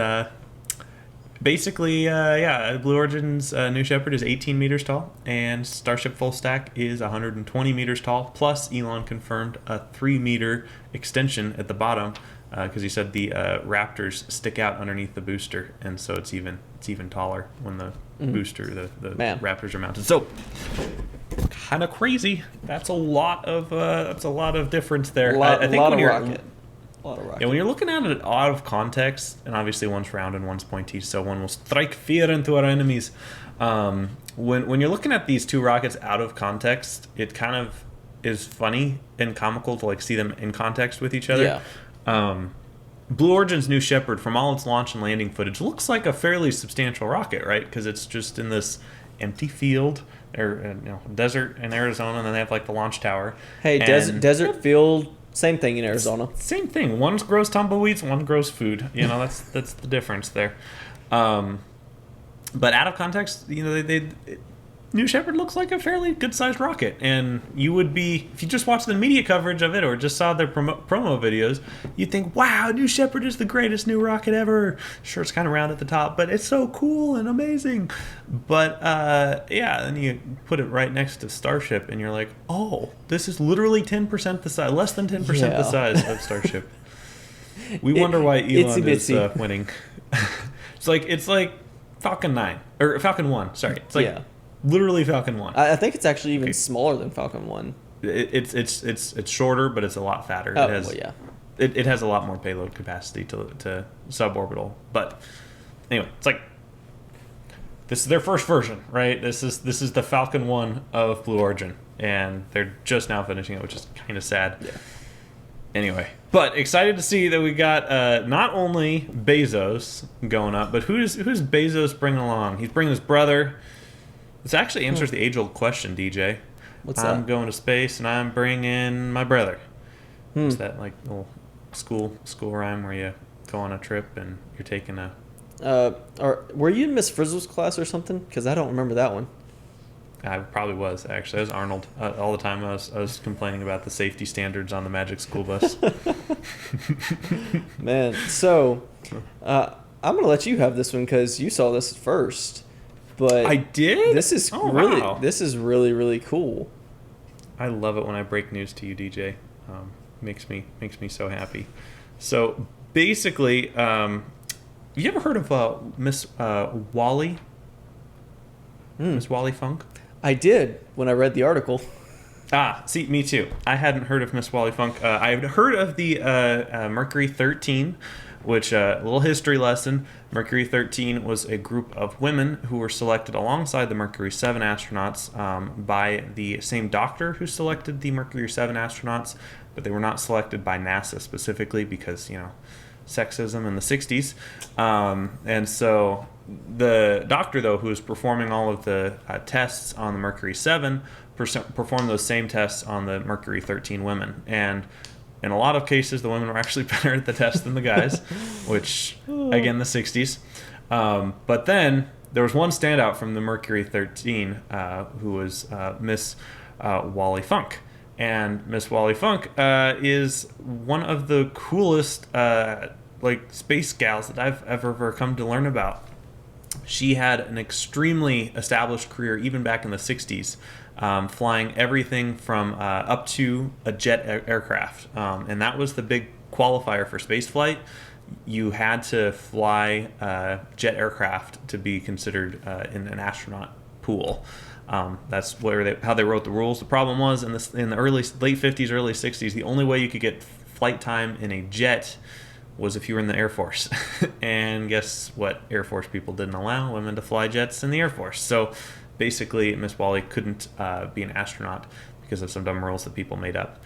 [SPEAKER 2] basically, Blue Origin's New Shepard is 18 meters tall, and Starship Full Stack is 120 meters tall. Plus, Elon confirmed a 3-meter extension at the bottom because he said the Raptors stick out underneath the booster, and so it's even taller when the booster, the Raptors are mounted. So, kind of crazy. That's a lot of difference there. I think when you're. Yeah, when you're looking at it out of context, and obviously one's round and one's pointy, so one will strike fear into our enemies. When you're looking at these two rockets out of context, it kind of is funny and comical to like see them in context with each other.
[SPEAKER 3] Yeah.
[SPEAKER 2] Blue Origin's New Shepard, from all its launch and landing footage, looks like a fairly substantial rocket, right? Because it's just in this empty field or desert in Arizona, and then they have like the launch tower.
[SPEAKER 3] Hey, desert field. Same thing in Arizona.
[SPEAKER 2] Same thing. One grows tumbleweeds, one grows food. That's the difference there. But out of context, New Shepard looks like a fairly good-sized rocket, and you would be, if you just watched the media coverage of it or just saw their promo videos, you'd think, wow, New Shepard is the greatest new rocket ever. Sure, it's kind of round at the top, but it's so cool and amazing. But, then you put it right next to Starship, and you're like, oh, this is literally 10% the size, less than 10% the size of Starship. We wonder why Elon is winning. It's like Falcon 9, or Falcon 1, sorry. It's like... Literally Falcon 1.
[SPEAKER 3] I think it's actually even smaller than Falcon 1.
[SPEAKER 2] It's shorter, but it's a lot fatter.
[SPEAKER 3] Oh,
[SPEAKER 2] it has a lot more payload capacity to suborbital. But anyway, it's like this is their first version, right? This is the Falcon 1 of Blue Origin, and they're just now finishing it, which is kind of sad.
[SPEAKER 3] Yeah.
[SPEAKER 2] Anyway, but excited to see that we got not only Bezos going up, but who's Bezos bringing along? He's bringing his brother. This actually answers the age-old question, DJ.
[SPEAKER 3] What's that?
[SPEAKER 2] I'm going to space, and I'm bringing my brother. Is that like little school rhyme where you go on a trip and you're taking a...
[SPEAKER 3] Or were you in Miss Frizzle's class or something? Because I don't remember that one.
[SPEAKER 2] I probably was, actually. I was Arnold. All the time I was complaining about the safety standards on the Magic School Bus.
[SPEAKER 3] Man, so I'm going to let you have this one because you saw this first. But
[SPEAKER 2] I did?
[SPEAKER 3] This is really, really cool.
[SPEAKER 2] I love it when I break news to you, DJ. Makes me so happy. So basically, you ever heard of Miss Wally? Miss Wally Funk?
[SPEAKER 3] I did when I read the article.
[SPEAKER 2] See, me too. I hadn't heard of Miss Wally Funk. I had heard of the Mercury 13, which, a little history lesson, Mercury 13 was a group of women who were selected alongside the Mercury 7 astronauts by the same doctor who selected the Mercury 7 astronauts, but they were not selected by NASA specifically because, sexism in the 60s. And so the doctor, though, who was performing all of the tests on the Mercury 7 perform those same tests on the Mercury 13 women. And in a lot of cases, the women were actually better at the test than the guys, which, again, the 60s. But then there was one standout from the Mercury 13 who was Miss Wally Funk. And Miss Wally Funk is one of the coolest space gals that I've ever come to learn about. She had an extremely established career even back in the 60s, flying everything from up to a jet aircraft. And that was the big qualifier for space flight. You had to fly jet aircraft to be considered in an astronaut pool. That's how they wrote the rules. The problem was in the late 50s, early 60s, the only way you could get flight time in a jet was if you were in the Air Force. And guess what? Air Force people didn't allow women to fly jets in the Air Force. So basically, Miss Wally couldn't be an astronaut because of some dumb rules that people made up.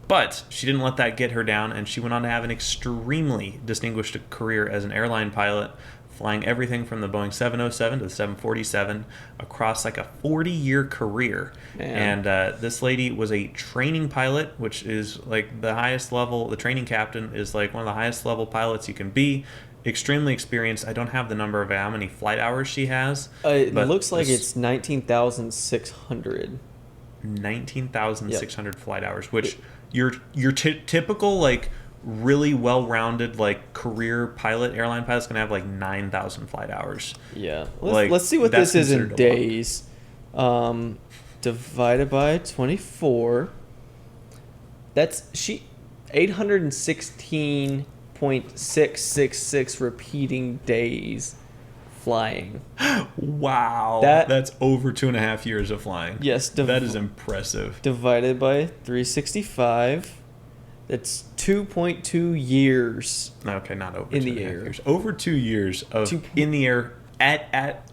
[SPEAKER 2] But she didn't let that get her down, and she went on to have an extremely distinguished career as an airline pilot, flying everything from the Boeing 707 to the 747 across like a 40-year career. Man. And this lady was a training pilot, which is like the highest level. The training captain is like one of the highest level pilots you can be. Extremely experienced. I don't have the number of how many flight hours she has.
[SPEAKER 3] It looks like it's 19,600.
[SPEAKER 2] 19,600 flight hours, which your typical like really well-rounded like career pilot, airline pilot's gonna have like 9,000 flight hours.
[SPEAKER 3] Yeah. Let's see what this is in days. Divided by 24. That's 816.666 repeating days flying.
[SPEAKER 2] Wow. That's over 2.5 years of flying.
[SPEAKER 3] Yes.
[SPEAKER 2] That is impressive.
[SPEAKER 3] Divided by 365. That's 2.2 years.
[SPEAKER 2] Okay, not over
[SPEAKER 3] in
[SPEAKER 2] 2.5
[SPEAKER 3] the air.
[SPEAKER 2] years. Over 2 years of in the air at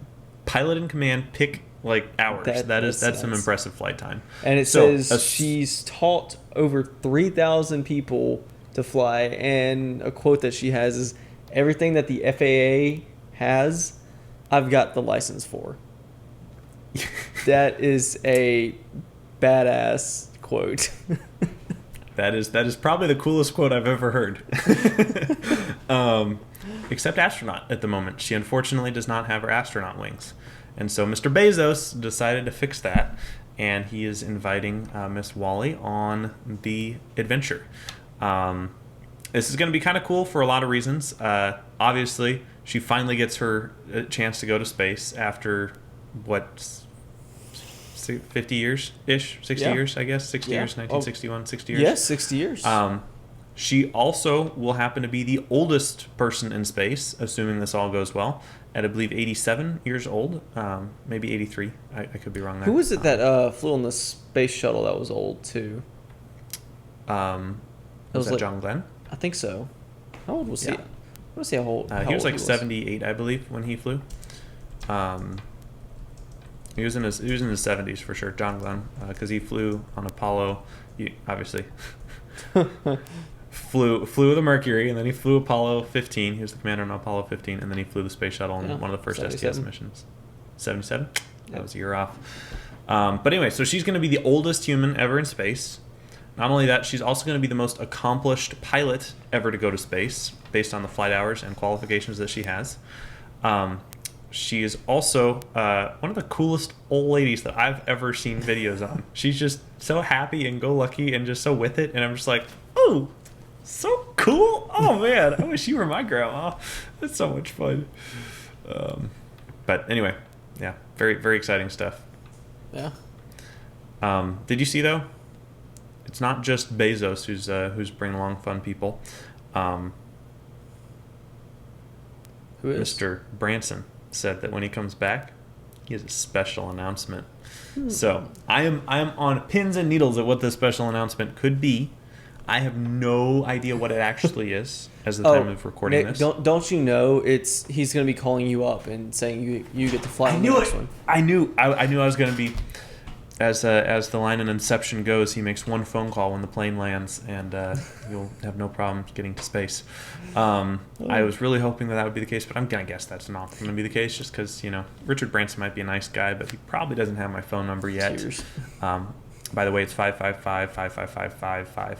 [SPEAKER 2] pilot in command pick like hours. That's some impressive flight time.
[SPEAKER 3] And it says she's taught over 3,000 people to fly, and a quote that she has is, "Everything that the FAA has, I've got the license for." That is a badass quote.
[SPEAKER 2] That is probably the coolest quote I've ever heard. Except astronaut at the moment. She unfortunately does not have her astronaut wings. And so Mr. Bezos decided to fix that, and he is inviting Miss Wally on the adventure. This is going to be kind of cool for a lot of reasons. Obviously, she finally gets her chance to go to space after, 50 years-ish? 60 years, I guess? 60 years, 1961, 60 years?
[SPEAKER 3] Yes, 60 years.
[SPEAKER 2] She also will happen to be the oldest person in space, assuming this all goes well, at I believe 87 years old, maybe 83. I could be wrong there.
[SPEAKER 3] Who was it that flew on the space shuttle that was old too?
[SPEAKER 2] Was that John Glenn?
[SPEAKER 3] I think so. How old was he? I want to see how old.
[SPEAKER 2] He was like 78, I believe, when he flew. He was in his 70s for sure, John Glenn, because he flew on Apollo. He obviously flew the Mercury, and then he flew Apollo 15. He was the commander on Apollo 15, and then he flew the space shuttle on one of the first
[SPEAKER 3] 77.
[SPEAKER 2] STS missions. 77? That was a year off. But anyway, so she's going to be the oldest human ever in space. Not only that, she's also going to be the most accomplished pilot ever to go to space, based on the flight hours and qualifications that she has. She is also one of the coolest old ladies that I've ever seen videos on. She's just so happy and go lucky and just so with it, and I'm just like, oh, so cool. Oh man, I wish you were my grandma. That's so much fun. But anyway, yeah, very, very exciting stuff.
[SPEAKER 3] Yeah.
[SPEAKER 2] Did you see though? It's not just Bezos who's bringing along fun people.
[SPEAKER 3] Who is?
[SPEAKER 2] Mr. Branson said that when he comes back, he has a special announcement. So I am on pins and needles at what this special announcement could be. I have no idea what it actually is as the time of recording
[SPEAKER 3] Nick,
[SPEAKER 2] this.
[SPEAKER 3] Don't you know he's going to be calling you up and saying you get to fly on the next one.
[SPEAKER 2] I knew I was going to be. as the line in Inception goes, he makes one phone call when the plane lands, and you'll have no problem getting to space. I was really hoping that would be the case, but I'm gonna guess that's not gonna be the case, just because Richard Branson might be a nice guy, but he probably doesn't have my phone number yet.
[SPEAKER 3] Cheers.
[SPEAKER 2] By the way, it's 555-555-555.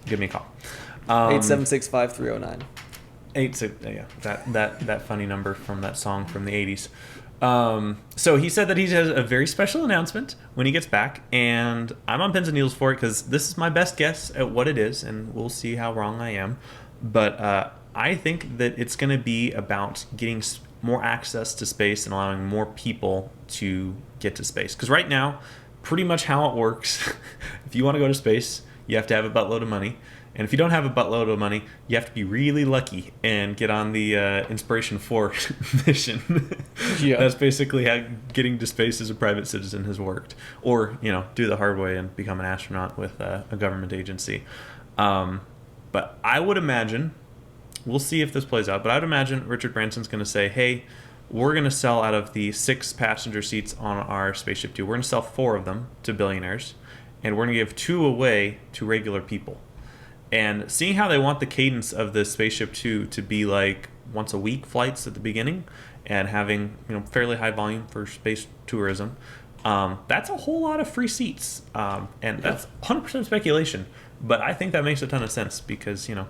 [SPEAKER 2] Give me a call.
[SPEAKER 3] 876-5309.
[SPEAKER 2] 86, yeah, that funny number from that song from the 80s. So he said that he has a very special announcement when he gets back, and I'm on pins and needles for it because this is my best guess at what it is, and we'll see how wrong I am. But I think that it's going to be about getting more access to space and allowing more people to get to space. Because right now, pretty much how it works, if you want to go to space, you have to have a buttload of money. And if you don't have a buttload of money, you have to be really lucky and get on the Inspiration 4 mission.
[SPEAKER 3] Yeah.
[SPEAKER 2] That's basically how getting to space as a private citizen has worked. Or, do the hard way and become an astronaut with a government agency. But I would imagine, we'll see if this plays out, but I would imagine Richard Branson's going to say, hey, we're going to sell out of the 6 passenger seats on our Spaceship Two. We're going to sell 4 of them to billionaires, and we're going to give 2 away to regular people. And seeing how they want the cadence of the Spaceship Two to be like once a week flights at the beginning, and having fairly high volume for space tourism, that's a whole lot of free seats. And that's 100% speculation, but I think that makes a ton of sense because you can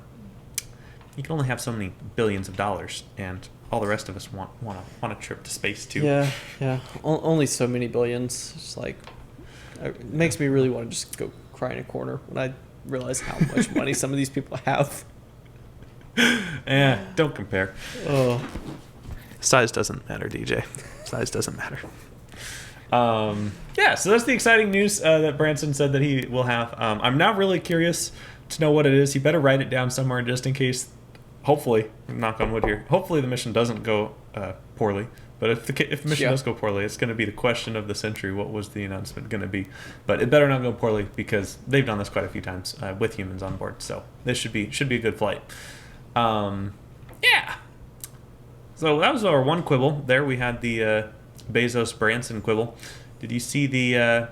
[SPEAKER 2] only have so many billions of dollars, and all the rest of us want a trip to space too.
[SPEAKER 3] Yeah. Only so many billions. It's like it makes me really want to just go cry in a corner when I realize how much money some of these people have.
[SPEAKER 2] Yeah, don't compare.
[SPEAKER 3] Oh,
[SPEAKER 2] Size doesn't matter, DJ. Size doesn't matter. Yeah, so that's the exciting news that Branson said that he will have. I'm now really curious to know what it is. He better write it down somewhere just in case. Hopefully, knock on wood here. Hopefully the mission doesn't go poorly. But if the mission does go poorly, it's going to be the question of the century. What was the announcement going to be? But it better not go poorly because they've done this quite a few times with humans on board. So this should be a good flight. Yeah. So that was our one quibble. There we had the Bezos Branson quibble. Did you see the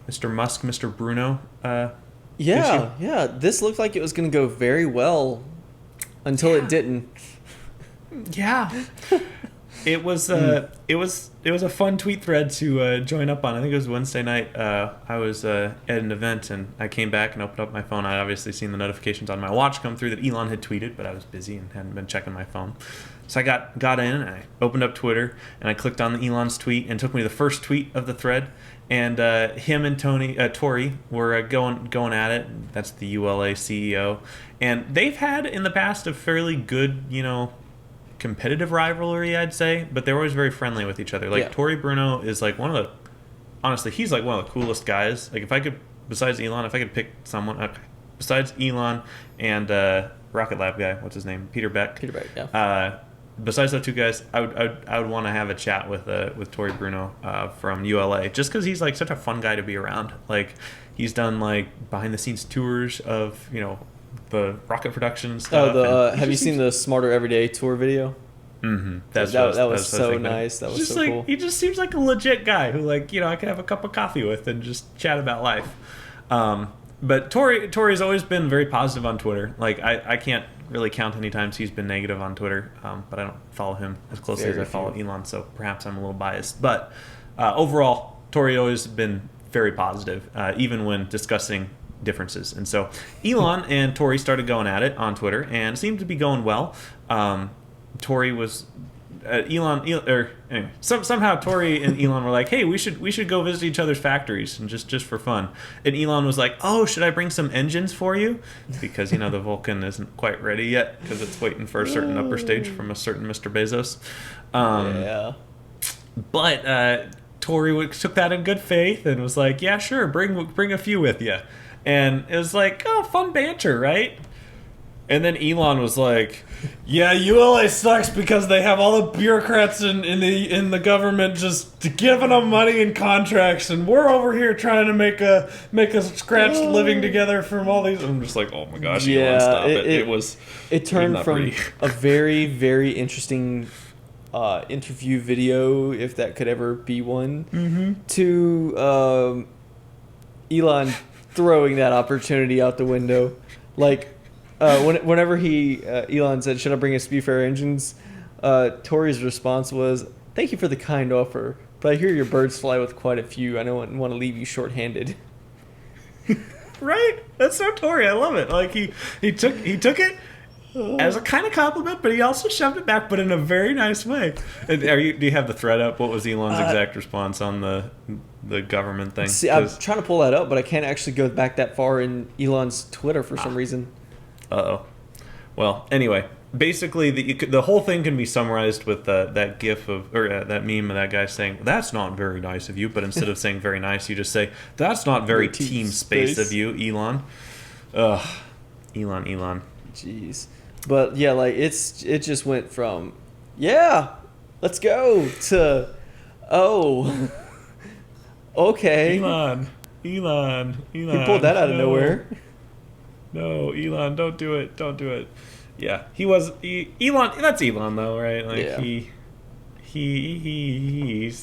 [SPEAKER 2] Mr. Musk, Mr. Bruno?
[SPEAKER 3] yeah. This looked like it was going to go very well until it didn't.
[SPEAKER 2] Yeah. It was a fun tweet thread to join up on. I think it was Wednesday night. I was at an event and I came back and opened up my phone. I'd obviously seen the notifications on my watch come through that Elon had tweeted, but I was busy and hadn't been checking my phone. So I got in and I opened up Twitter and I clicked on Elon's tweet and took me to the first tweet of the thread. And him and Tory were going at it. That's the ULA CEO, and they've had in the past a fairly good competitive rivalry, I'd say, but they're always very friendly with each other. Tory Bruno is like he's like one of the coolest guys. Like besides Elon, if I could pick someone, besides Elon and Rocket Lab guy, what's his name? Peter Beck, yeah. Besides those two guys, I would want to have a chat with Tory Bruno from ULA, just because he's like such a fun guy to be around. Like he's done like behind the scenes tours of the rocket production stuff.
[SPEAKER 3] Have you seen the Smarter Everyday tour video?
[SPEAKER 2] Mm-hmm.
[SPEAKER 3] That was so nice. That was so cool.
[SPEAKER 2] He just seems like a legit guy who I could have a cup of coffee with and just chat about life. But Tory's always been very positive on Twitter. Like I can't really count any times he's been negative on Twitter, but I don't follow him as closely as I follow Elon, so perhaps I'm a little biased. But overall, Tory always been very positive, even when discussing differences. And so Elon and Tory started going at it on Twitter and it seemed to be going well. Tory was somehow Tory and Elon were like, hey, we should go visit each other's factories and just for fun. And Elon was like, oh, should I bring some engines for you? Because the Vulcan isn't quite ready yet because it's waiting for a certain upper stage from a certain Mr. Bezos.
[SPEAKER 3] Yeah.
[SPEAKER 2] But Tory took that in good faith and was like, yeah, sure, bring a few with you. And it was like, oh, fun banter, right? And then Elon was like, yeah, ULA sucks because they have all the bureaucrats in the government just giving them money and contracts, and we're over here trying to make a scratch living together from all these. I'm just like, oh my gosh, Elon, stop it.
[SPEAKER 3] It turned from a very, very interesting interview video, if that could ever be one,
[SPEAKER 2] Mm-hmm.
[SPEAKER 3] to Elon throwing that opportunity out the window. Like, whenever Elon said, "Should I bring us Speedfarer engines?" Tori's response was, "Thank you for the kind offer, but I hear your birds fly with quite a few. I don't want to leave you short-handed."
[SPEAKER 2] Right? That's so Tory. I love it. Like he took it as a kind of compliment, but he also shoved it back, but in a very nice way. And do you have the thread up? What was Elon's exact response on the government thing?
[SPEAKER 3] See, I'm trying to pull that up, but I can't actually go back that far in Elon's Twitter for some reason.
[SPEAKER 2] Uh-oh. Well, anyway, basically the whole thing can be summarized with that gif that meme of that guy saying, "That's not very nice of you," but instead of saying very nice, you just say, "That's not very team space of you, Elon." Ugh. Elon.
[SPEAKER 3] Jeez. But yeah, like it just went from, yeah, let's go, to, oh, okay.
[SPEAKER 2] Elon.
[SPEAKER 3] He pulled that out of nowhere.
[SPEAKER 2] No, Elon, don't do it. Yeah, Elon. That's Elon though, right? Like
[SPEAKER 3] Yeah.
[SPEAKER 2] he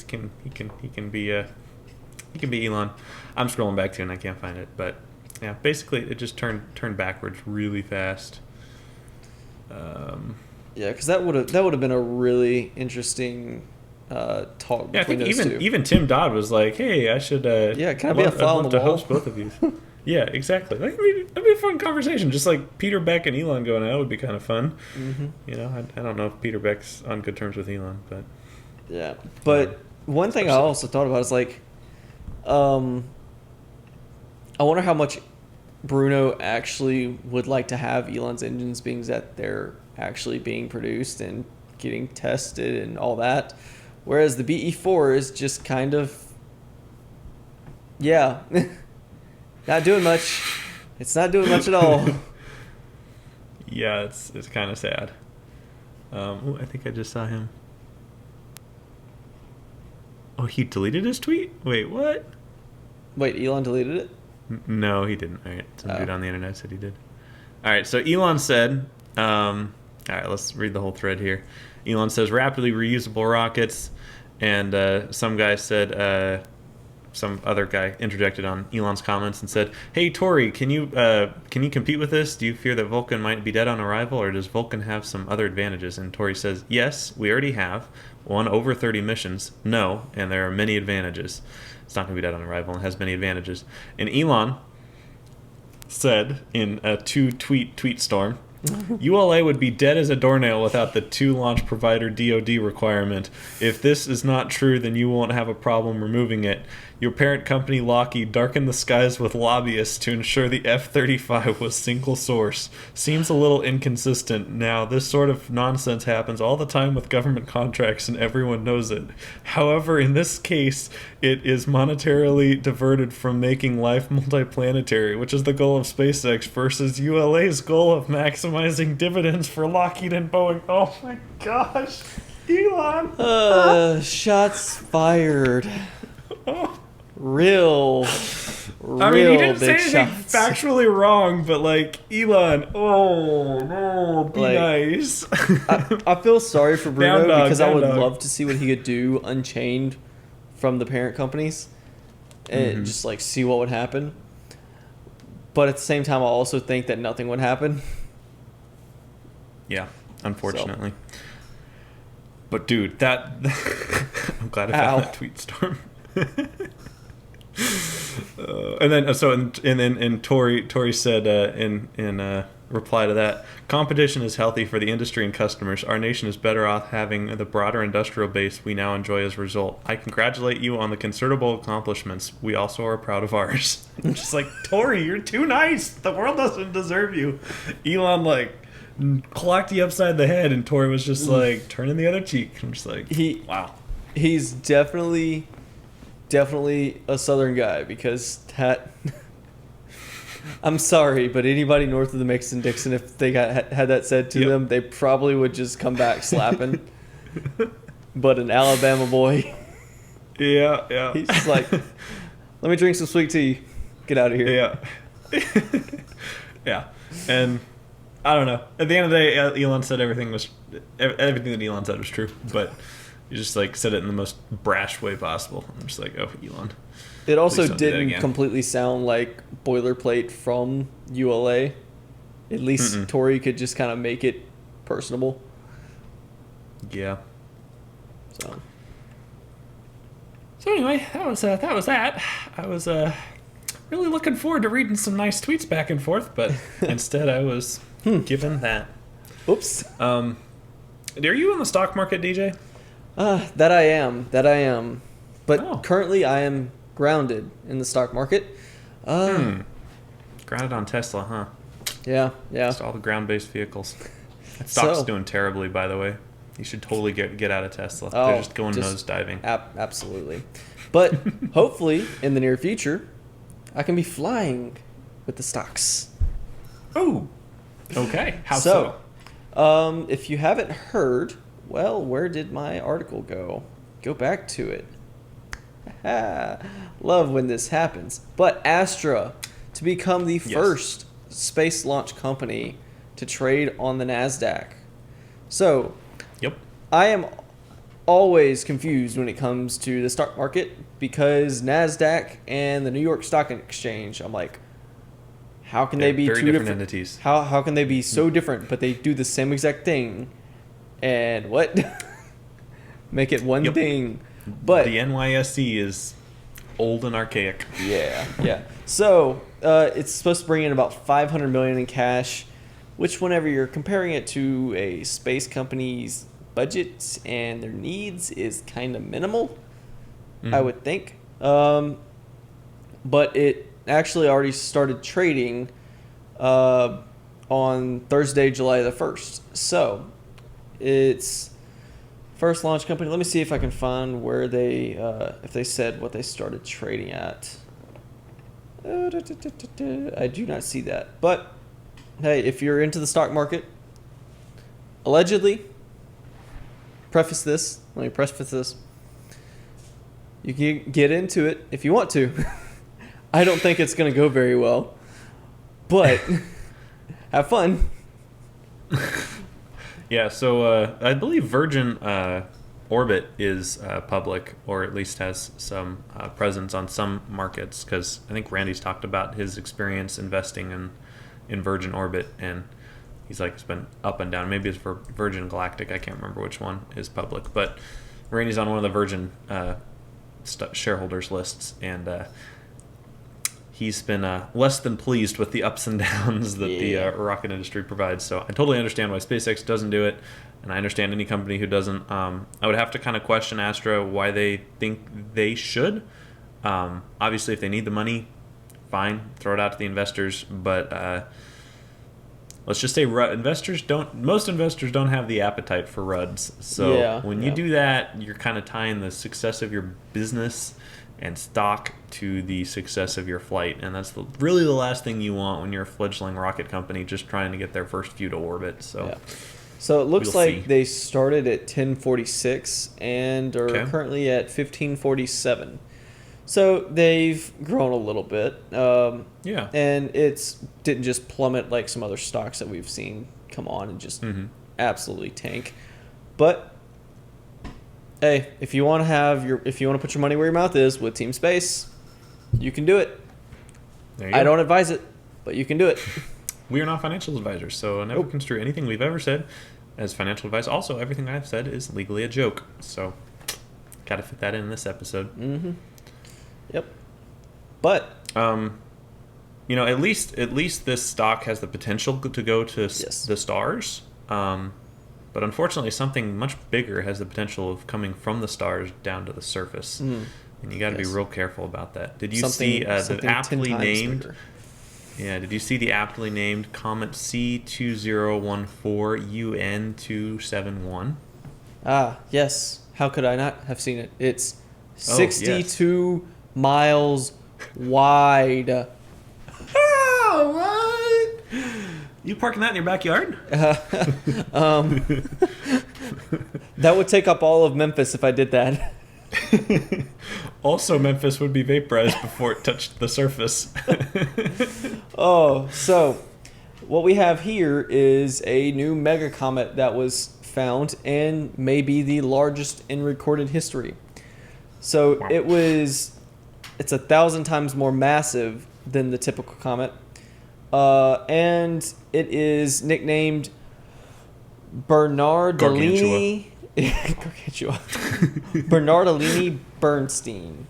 [SPEAKER 2] can be Elon. I'm scrolling back to it and I can't find it, but yeah, basically it just turned backwards really fast.
[SPEAKER 3] Yeah, because that would have been a really interesting talk
[SPEAKER 2] Yeah, I
[SPEAKER 3] between
[SPEAKER 2] think
[SPEAKER 3] those two.
[SPEAKER 2] even Tim Dodd was like, "Hey, I should
[SPEAKER 3] Yeah, can I be a fly on
[SPEAKER 2] I'd love
[SPEAKER 3] the
[SPEAKER 2] to
[SPEAKER 3] wall?"
[SPEAKER 2] host both of you." Yeah, exactly. That'd be a fun conversation. Just like Peter Beck and Elon going out would be kind of fun.
[SPEAKER 3] Mm-hmm.
[SPEAKER 2] You know, I don't know if Peter Beck's on good terms with Elon, but
[SPEAKER 3] Yeah, but one thing I also thought about is like, I wonder how much Bruno actually would like to have Elon's engines, being that they're actually being produced and getting tested and all that, whereas the BE4 is just kind of, yeah, not doing much. It's not doing much at all.
[SPEAKER 2] yeah, it's kind of sad. Ooh, I think I just saw him. Oh, he deleted his tweet? Wait, what?
[SPEAKER 3] Wait, Elon deleted it?
[SPEAKER 2] No, he didn't. All right, some
[SPEAKER 3] Oh.
[SPEAKER 2] dude on the internet said he did. All right, so Elon said, all right, let's read the whole thread here. Elon says rapidly reusable rockets, and some guy said, some other guy interjected on Elon's comments and said, "Hey Tori, can you compete with this? Do you fear that Vulcan might be dead on arrival, or does Vulcan have some other advantages?" And Tori says, "Yes, we already have one over 30 missions. No, and there are many advantages. It's not going to be dead on arrival and has many advantages." And Elon said in a tweet storm, "ULA would be dead as a doornail without the 2-launch provider DoD requirement. If this is not true, then you won't have a problem removing it. Your parent company Lockheed darkened the skies with lobbyists to ensure the F-35 was single source. Seems a little inconsistent. Now, this sort of nonsense happens all the time with government contracts and everyone knows it. However, in this case, it is monetarily diverted from making life multiplanetary, which is the goal of SpaceX, versus ULA's goal of maximizing dividends for Lockheed and Boeing." Oh my gosh. Elon.
[SPEAKER 3] Shots fired.
[SPEAKER 2] Oh.
[SPEAKER 3] Real
[SPEAKER 2] I mean, he didn't say
[SPEAKER 3] big
[SPEAKER 2] anything
[SPEAKER 3] shots.
[SPEAKER 2] factually wrong, but like, Elon, oh no, be
[SPEAKER 3] Like,
[SPEAKER 2] nice.
[SPEAKER 3] I feel sorry for Bruno
[SPEAKER 2] Down dog,
[SPEAKER 3] because I
[SPEAKER 2] down
[SPEAKER 3] would
[SPEAKER 2] dog.
[SPEAKER 3] love to see what he could do unchained from the parent companies and just like see what would happen. But at the same time, I also think that nothing would happen.
[SPEAKER 2] Yeah, unfortunately. But dude, that I'm glad I
[SPEAKER 3] Ow.
[SPEAKER 2] found that tweet storm. And Tori said in reply to that, "Competition is healthy for the industry and customers. Our nation is better off having the broader industrial base we now enjoy as a result. I congratulate you on the considerable accomplishments. We also are proud of ours." I'm just like, Tori, you're too nice. The world doesn't deserve you. Elon like clocked you upside the head, and Tori was just like turning the other cheek. I'm just like, wow.
[SPEAKER 3] He's definitely a Southern guy, because that. I'm sorry, but anybody north of the Mason-Dixon, if they had that said to
[SPEAKER 2] Yep.
[SPEAKER 3] them, they probably would just come back slapping. But an Alabama boy,
[SPEAKER 2] Yeah.
[SPEAKER 3] he's just like, "Let me drink some sweet tea. Get out of here."
[SPEAKER 2] Yeah. Yeah. And I don't know. At the end of the day, Elon said everything that Elon said was true, but he just like said it in the most brash way possible. I'm just like, oh, Elon.
[SPEAKER 3] It also
[SPEAKER 2] Please don't do that
[SPEAKER 3] didn't
[SPEAKER 2] again.
[SPEAKER 3] completely sound like boilerplate from ULA. At least Tory could just kind of make it personable.
[SPEAKER 2] Yeah.
[SPEAKER 3] So
[SPEAKER 2] So anyway, that was that. I was really looking forward to reading some nice tweets back and forth, but instead I was given that.
[SPEAKER 3] oops.
[SPEAKER 2] Are you in the stock market, DJ?
[SPEAKER 3] That I am. But
[SPEAKER 2] Oh.
[SPEAKER 3] currently I am grounded in the stock market.
[SPEAKER 2] Grounded on Tesla, huh?
[SPEAKER 3] Yeah.
[SPEAKER 2] Just all the ground-based vehicles. That stock's
[SPEAKER 3] So-
[SPEAKER 2] doing terribly, by the way. You should totally get out of Tesla.
[SPEAKER 3] Oh,
[SPEAKER 2] They're just going
[SPEAKER 3] just-
[SPEAKER 2] nosediving.
[SPEAKER 3] Absolutely. But hopefully in the near future, I can be flying with the stocks.
[SPEAKER 2] Oh, okay. How so?
[SPEAKER 3] If you haven't heard, well, where did my article go? Go back to it. Love when this happens. But Astra, to become the first space launch company to trade on the NASDAQ. So,
[SPEAKER 2] Yep.
[SPEAKER 3] I am always confused when it comes to the stock market because NASDAQ and the New York Stock Exchange, I'm like, how can they be
[SPEAKER 2] very
[SPEAKER 3] two
[SPEAKER 2] different
[SPEAKER 3] different
[SPEAKER 2] entities.
[SPEAKER 3] How can they be so different, but they do the same exact thing? And what? Make it one
[SPEAKER 2] Yep.
[SPEAKER 3] thing. But
[SPEAKER 2] The NYSE is old and archaic.
[SPEAKER 3] yeah. So it's supposed to bring in about $500 million in cash, which, whenever you're comparing it to a space company's budget and their needs, is kind of minimal, I would think. But it actually already started trading on Thursday, July the 1st. So it's first launch company. Let me see if I can find where they, if they said what they started trading at. I do not see that. But hey, if you're into the stock market, allegedly, let me preface this. You can get into it if you want to. I don't think it's going to go very well, but have fun.
[SPEAKER 2] Yeah, so I believe Virgin Orbit is public, or at least has some presence on some markets, because I think Randy's talked about his experience investing in Virgin Orbit, and he's like, it's been up and down. Maybe it's for Virgin Galactic. I can't remember which one is public, but Randy's on one of the Virgin shareholders lists, and he's been less than pleased with the ups and downs that the rocket industry provides. So I totally understand why SpaceX doesn't do it, and I understand any company who doesn't. I would have to kind of question Astra why they think they should. Obviously, if they need the money, fine, throw it out to the investors. But let's just say most investors don't have the appetite for RUDs. So when you do that, you're kind of tying the success of your business and stock to the success of your flight, and that's really the last thing you want when you're a fledgling rocket company just trying to get their first few to orbit. So
[SPEAKER 3] it looks
[SPEAKER 2] we'll
[SPEAKER 3] like
[SPEAKER 2] see.
[SPEAKER 3] they started at 1046 and are currently at 1547. So they've grown a little bit. And it's didn't just plummet like some other stocks that we've seen come on and just absolutely tank. But hey, if you want to put your money where your mouth is with Team Space, you can do it.
[SPEAKER 2] There you
[SPEAKER 3] I
[SPEAKER 2] go.
[SPEAKER 3] don't advise it, but you can do it.
[SPEAKER 2] We are not financial advisors, so never construe anything we've ever said as financial advice. Also, everything I've said is legally a joke, so gotta fit that in this episode.
[SPEAKER 3] Yep. But
[SPEAKER 2] at least this stock has the potential to go to the stars. But unfortunately, something much bigger has the potential of coming from the stars down to the surface. And you got to be real careful about that. Did you see the aptly named?
[SPEAKER 3] Bigger.
[SPEAKER 2] Yeah, did you see the aptly named Comet C2014UN271?
[SPEAKER 3] Ah, yes. How could I not have seen it? It's
[SPEAKER 2] Oh,
[SPEAKER 3] 62 miles wide.
[SPEAKER 2] Oh, what? You parking that in your backyard?
[SPEAKER 3] That would take up all of Memphis if I did that.
[SPEAKER 2] Also, Memphis would be vaporized before it touched the surface.
[SPEAKER 3] Oh, so what we have here is a new mega comet that was found and may be the largest in recorded history. So
[SPEAKER 2] Wow.
[SPEAKER 3] it's 1,000 times more massive than the typical comet, and it is nicknamed Bernardini. Gargantua. Bernardini Bernstein.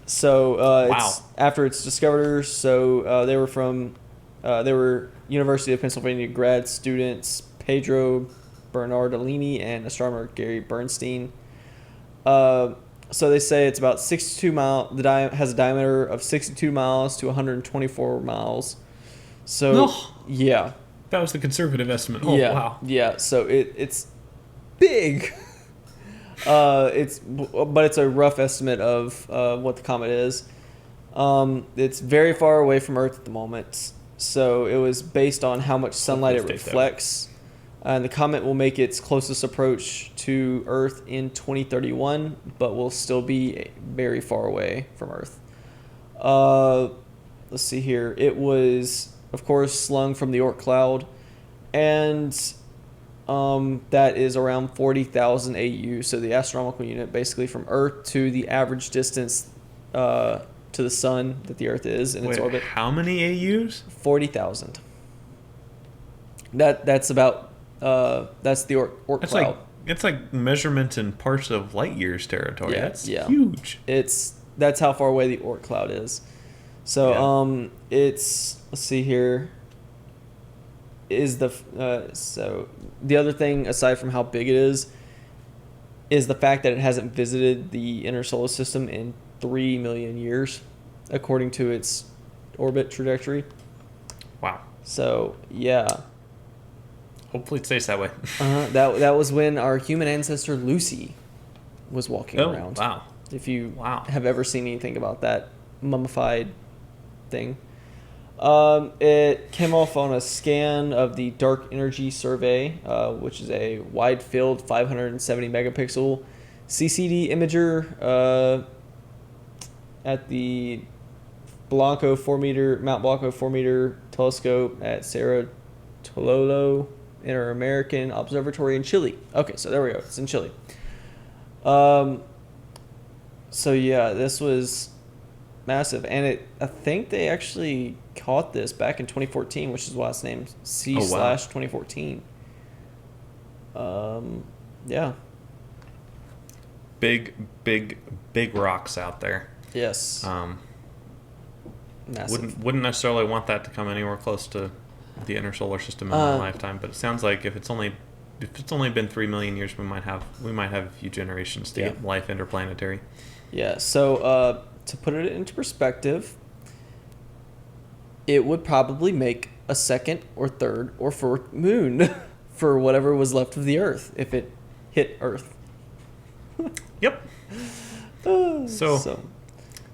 [SPEAKER 3] So it's after its discoverers. So they were University of Pennsylvania grad students Pedro Bernardini and astronomer Gary Bernstein. So they say it's about 62 miles. Has a diameter of 62 miles to 124 miles. So yeah,
[SPEAKER 2] That was the conservative estimate. Oh,
[SPEAKER 3] yeah,
[SPEAKER 2] wow.
[SPEAKER 3] yeah. So it's big. But it's a rough estimate of what the comet is. It's very far away from Earth at the moment. So it was based on how much sunlight it
[SPEAKER 2] Hopefully it stays
[SPEAKER 3] reflects. And the comet will make its closest approach to Earth in 2031, but will still be very far away from Earth. Let's see here. It was, of course, slung from the Oort cloud, and that is around 40,000 AU. So the astronomical unit, basically from Earth to the average distance to the Sun that the Earth is in its orbit.
[SPEAKER 2] How many AUs?
[SPEAKER 3] 40,000. That's about that's the Oort
[SPEAKER 2] That's
[SPEAKER 3] cloud.
[SPEAKER 2] it's like measurement in parts of light years territory.
[SPEAKER 3] Yeah,
[SPEAKER 2] That's
[SPEAKER 3] yeah.
[SPEAKER 2] huge.
[SPEAKER 3] That's how far away the Oort cloud is. So it's, let's see here, is so the other thing aside from how big it is the fact that it hasn't visited the inner solar system in 3 million years, according to its orbit trajectory.
[SPEAKER 2] Wow.
[SPEAKER 3] So yeah.
[SPEAKER 2] Hopefully it stays that way.
[SPEAKER 3] That was when our human ancestor Lucy was walking around.
[SPEAKER 2] Wow.
[SPEAKER 3] If you
[SPEAKER 2] Wow.
[SPEAKER 3] have ever seen anything about that mummified thing. It came off on a scan of the Dark Energy Survey, which is a wide field 570 megapixel CCD imager at the Mount Blanco 4 meter telescope at Cerro Tololo Inter-American Observatory in Chile. Okay, so there we go. It's in Chile. So yeah, this was massive, and I think they actually caught this back in 2014, which is why it's named C/2014. Yeah.
[SPEAKER 2] Big rocks out there.
[SPEAKER 3] Yes. Massive.
[SPEAKER 2] Wouldn't necessarily want that to come anywhere close to the inner solar system in my lifetime, but it sounds like if it's only been 3 million years, we might have a few generations to get life interplanetary.
[SPEAKER 3] Yeah. So to put it into perspective, it would probably make a second or third or fourth moon for whatever was left of the Earth if it hit Earth.
[SPEAKER 2] Yep. So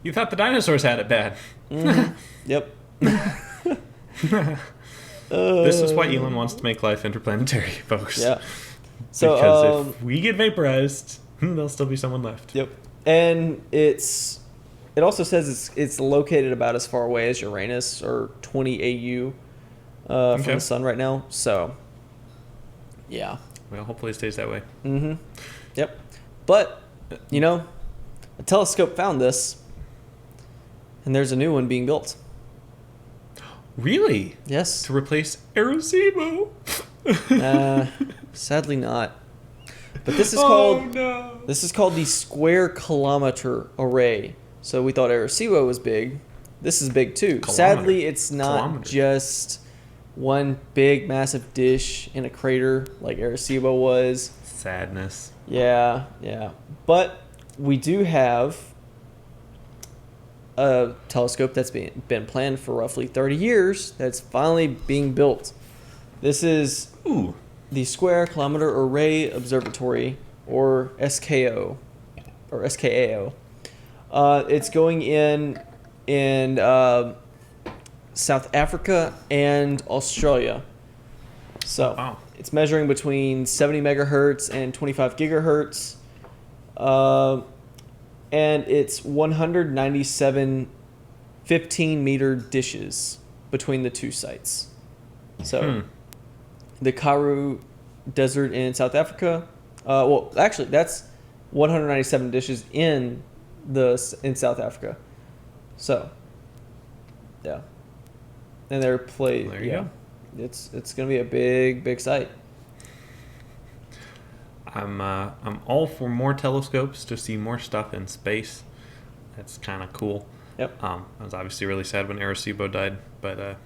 [SPEAKER 2] you thought the dinosaurs had it bad.
[SPEAKER 3] Mm-hmm. Yep.
[SPEAKER 2] This is why Elon wants to make life interplanetary, folks.
[SPEAKER 3] Yeah. So
[SPEAKER 2] because if we get vaporized, there'll still be someone left.
[SPEAKER 3] Yep. And it also says it's located about as far away as Uranus, or 20 AU from the sun right now. So yeah.
[SPEAKER 2] Well, hopefully it stays that way.
[SPEAKER 3] Mm-hmm. Yep. But a telescope found this, and there's a new one being built.
[SPEAKER 2] Really?
[SPEAKER 3] Yes.
[SPEAKER 2] To replace Arecibo?
[SPEAKER 3] Sadly not. But this is This is called the Square Kilometer Array. So we thought Arecibo was big. This is big too. Sadly, it's not just one big massive dish in a crater like Arecibo was.
[SPEAKER 2] Sadness.
[SPEAKER 3] Yeah. But we do have a telescope that's been planned for roughly 30 years that's finally being built. This is the Square Kilometer Array Observatory, or SKO, or SKAO. It's going in South Africa and Australia. So it's measuring between 70 megahertz and 25 gigahertz. And it's 197 15-meter dishes between the two sites. So the Karoo Desert in South Africa. Well, actually, that's 197 dishes in South Africa. So, yeah, and they're played.
[SPEAKER 2] There you go.
[SPEAKER 3] It's gonna be a big site.
[SPEAKER 2] I'm all for more telescopes to see more stuff in space. That's kind of cool.
[SPEAKER 3] Yep.
[SPEAKER 2] I was obviously really sad when Arecibo died, but it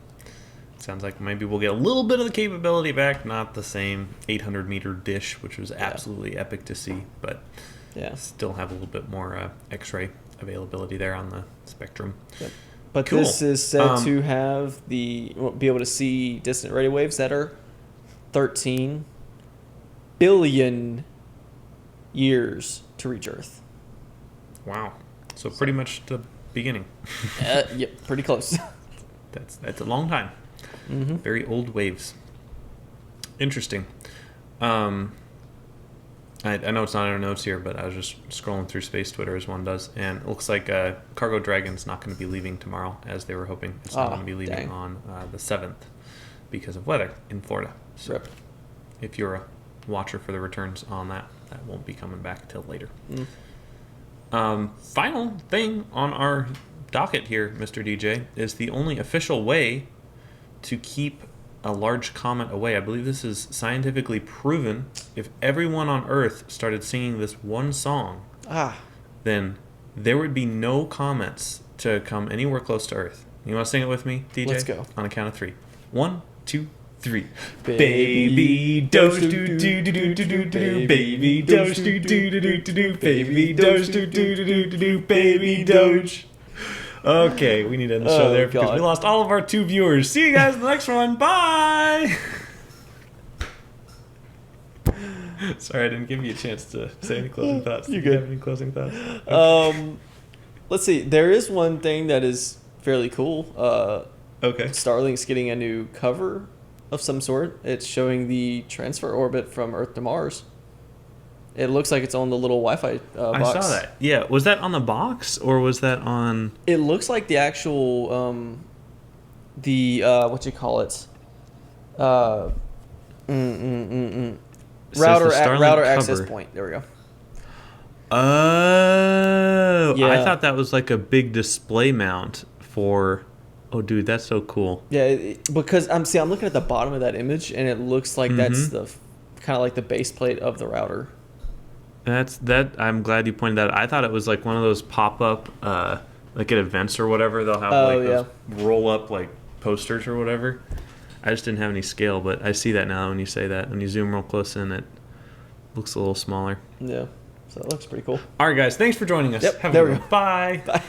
[SPEAKER 2] sounds like maybe we'll get a little bit of the capability back. Not the same 800-meter dish, which was absolutely epic to see, but still have a little bit more X-ray availability there on the spectrum.
[SPEAKER 3] Yep. But
[SPEAKER 2] Cool.
[SPEAKER 3] this is said to have be able to see distant radio waves that are 13 billion years to reach Earth.
[SPEAKER 2] Wow. So pretty much the beginning.
[SPEAKER 3] Yep, pretty close.
[SPEAKER 2] That's a long time.
[SPEAKER 3] Mm-hmm.
[SPEAKER 2] Very old waves. Interesting. I know it's not in our notes here, but I was just scrolling through space Twitter as one does, and it looks like Cargo Dragon's not going to be leaving tomorrow as they were hoping. It's not going to be leaving on the 7th because of weather in Florida. So if you're a watcher for the returns on that won't be coming back till later. Final thing on our docket here, Mr. DJ, is the only official way to keep a large comet away. I believe this is scientifically proven. If everyone on Earth started singing this one song, then there would be no comets to come anywhere close to Earth. You want to sing it with me, DJ?
[SPEAKER 3] Let's go.
[SPEAKER 2] On a count of 3. 1, 2, 3.
[SPEAKER 3] Baby
[SPEAKER 2] doge do do do do do do do. Baby doge do do do do do do. Baby doge do do do do do. Baby doge. Okay, we need to end the show there because we lost all of our 2 viewers. See you guys in the next one. Bye. Sorry, I didn't give you a chance to say any closing thoughts.
[SPEAKER 3] You
[SPEAKER 2] Do
[SPEAKER 3] good?
[SPEAKER 2] you have any closing thoughts?
[SPEAKER 3] Let's see. There is one thing that is fairly cool.
[SPEAKER 2] Okay.
[SPEAKER 3] Starlink's getting a new cover of some sort. It's showing the transfer orbit from Earth to Mars. It looks like it's on the little Wi-Fi box.
[SPEAKER 2] I saw that. Yeah, was that on the box or was that on?
[SPEAKER 3] It looks like the actual what you call it, router access point. There we go.
[SPEAKER 2] Oh,
[SPEAKER 3] Yeah.
[SPEAKER 2] I thought that was like a big display mount for. Oh, dude, that's so cool.
[SPEAKER 3] Yeah, because I'm looking at the bottom of that image, and it looks like that's the kind of like the base plate of the router.
[SPEAKER 2] I'm glad you pointed that out. I thought it was like one of those pop-up, like at events or whatever. They'll have those roll-up like posters or whatever. I just didn't have any scale, but I see that now when you say that. When you zoom real close in, it looks a little smaller.
[SPEAKER 3] Yeah, so that looks pretty cool.
[SPEAKER 2] All right, guys, thanks for joining us.
[SPEAKER 3] Yep,
[SPEAKER 2] Have a
[SPEAKER 3] there
[SPEAKER 2] good
[SPEAKER 3] we
[SPEAKER 2] one.
[SPEAKER 3] go.
[SPEAKER 2] Bye.
[SPEAKER 3] Bye.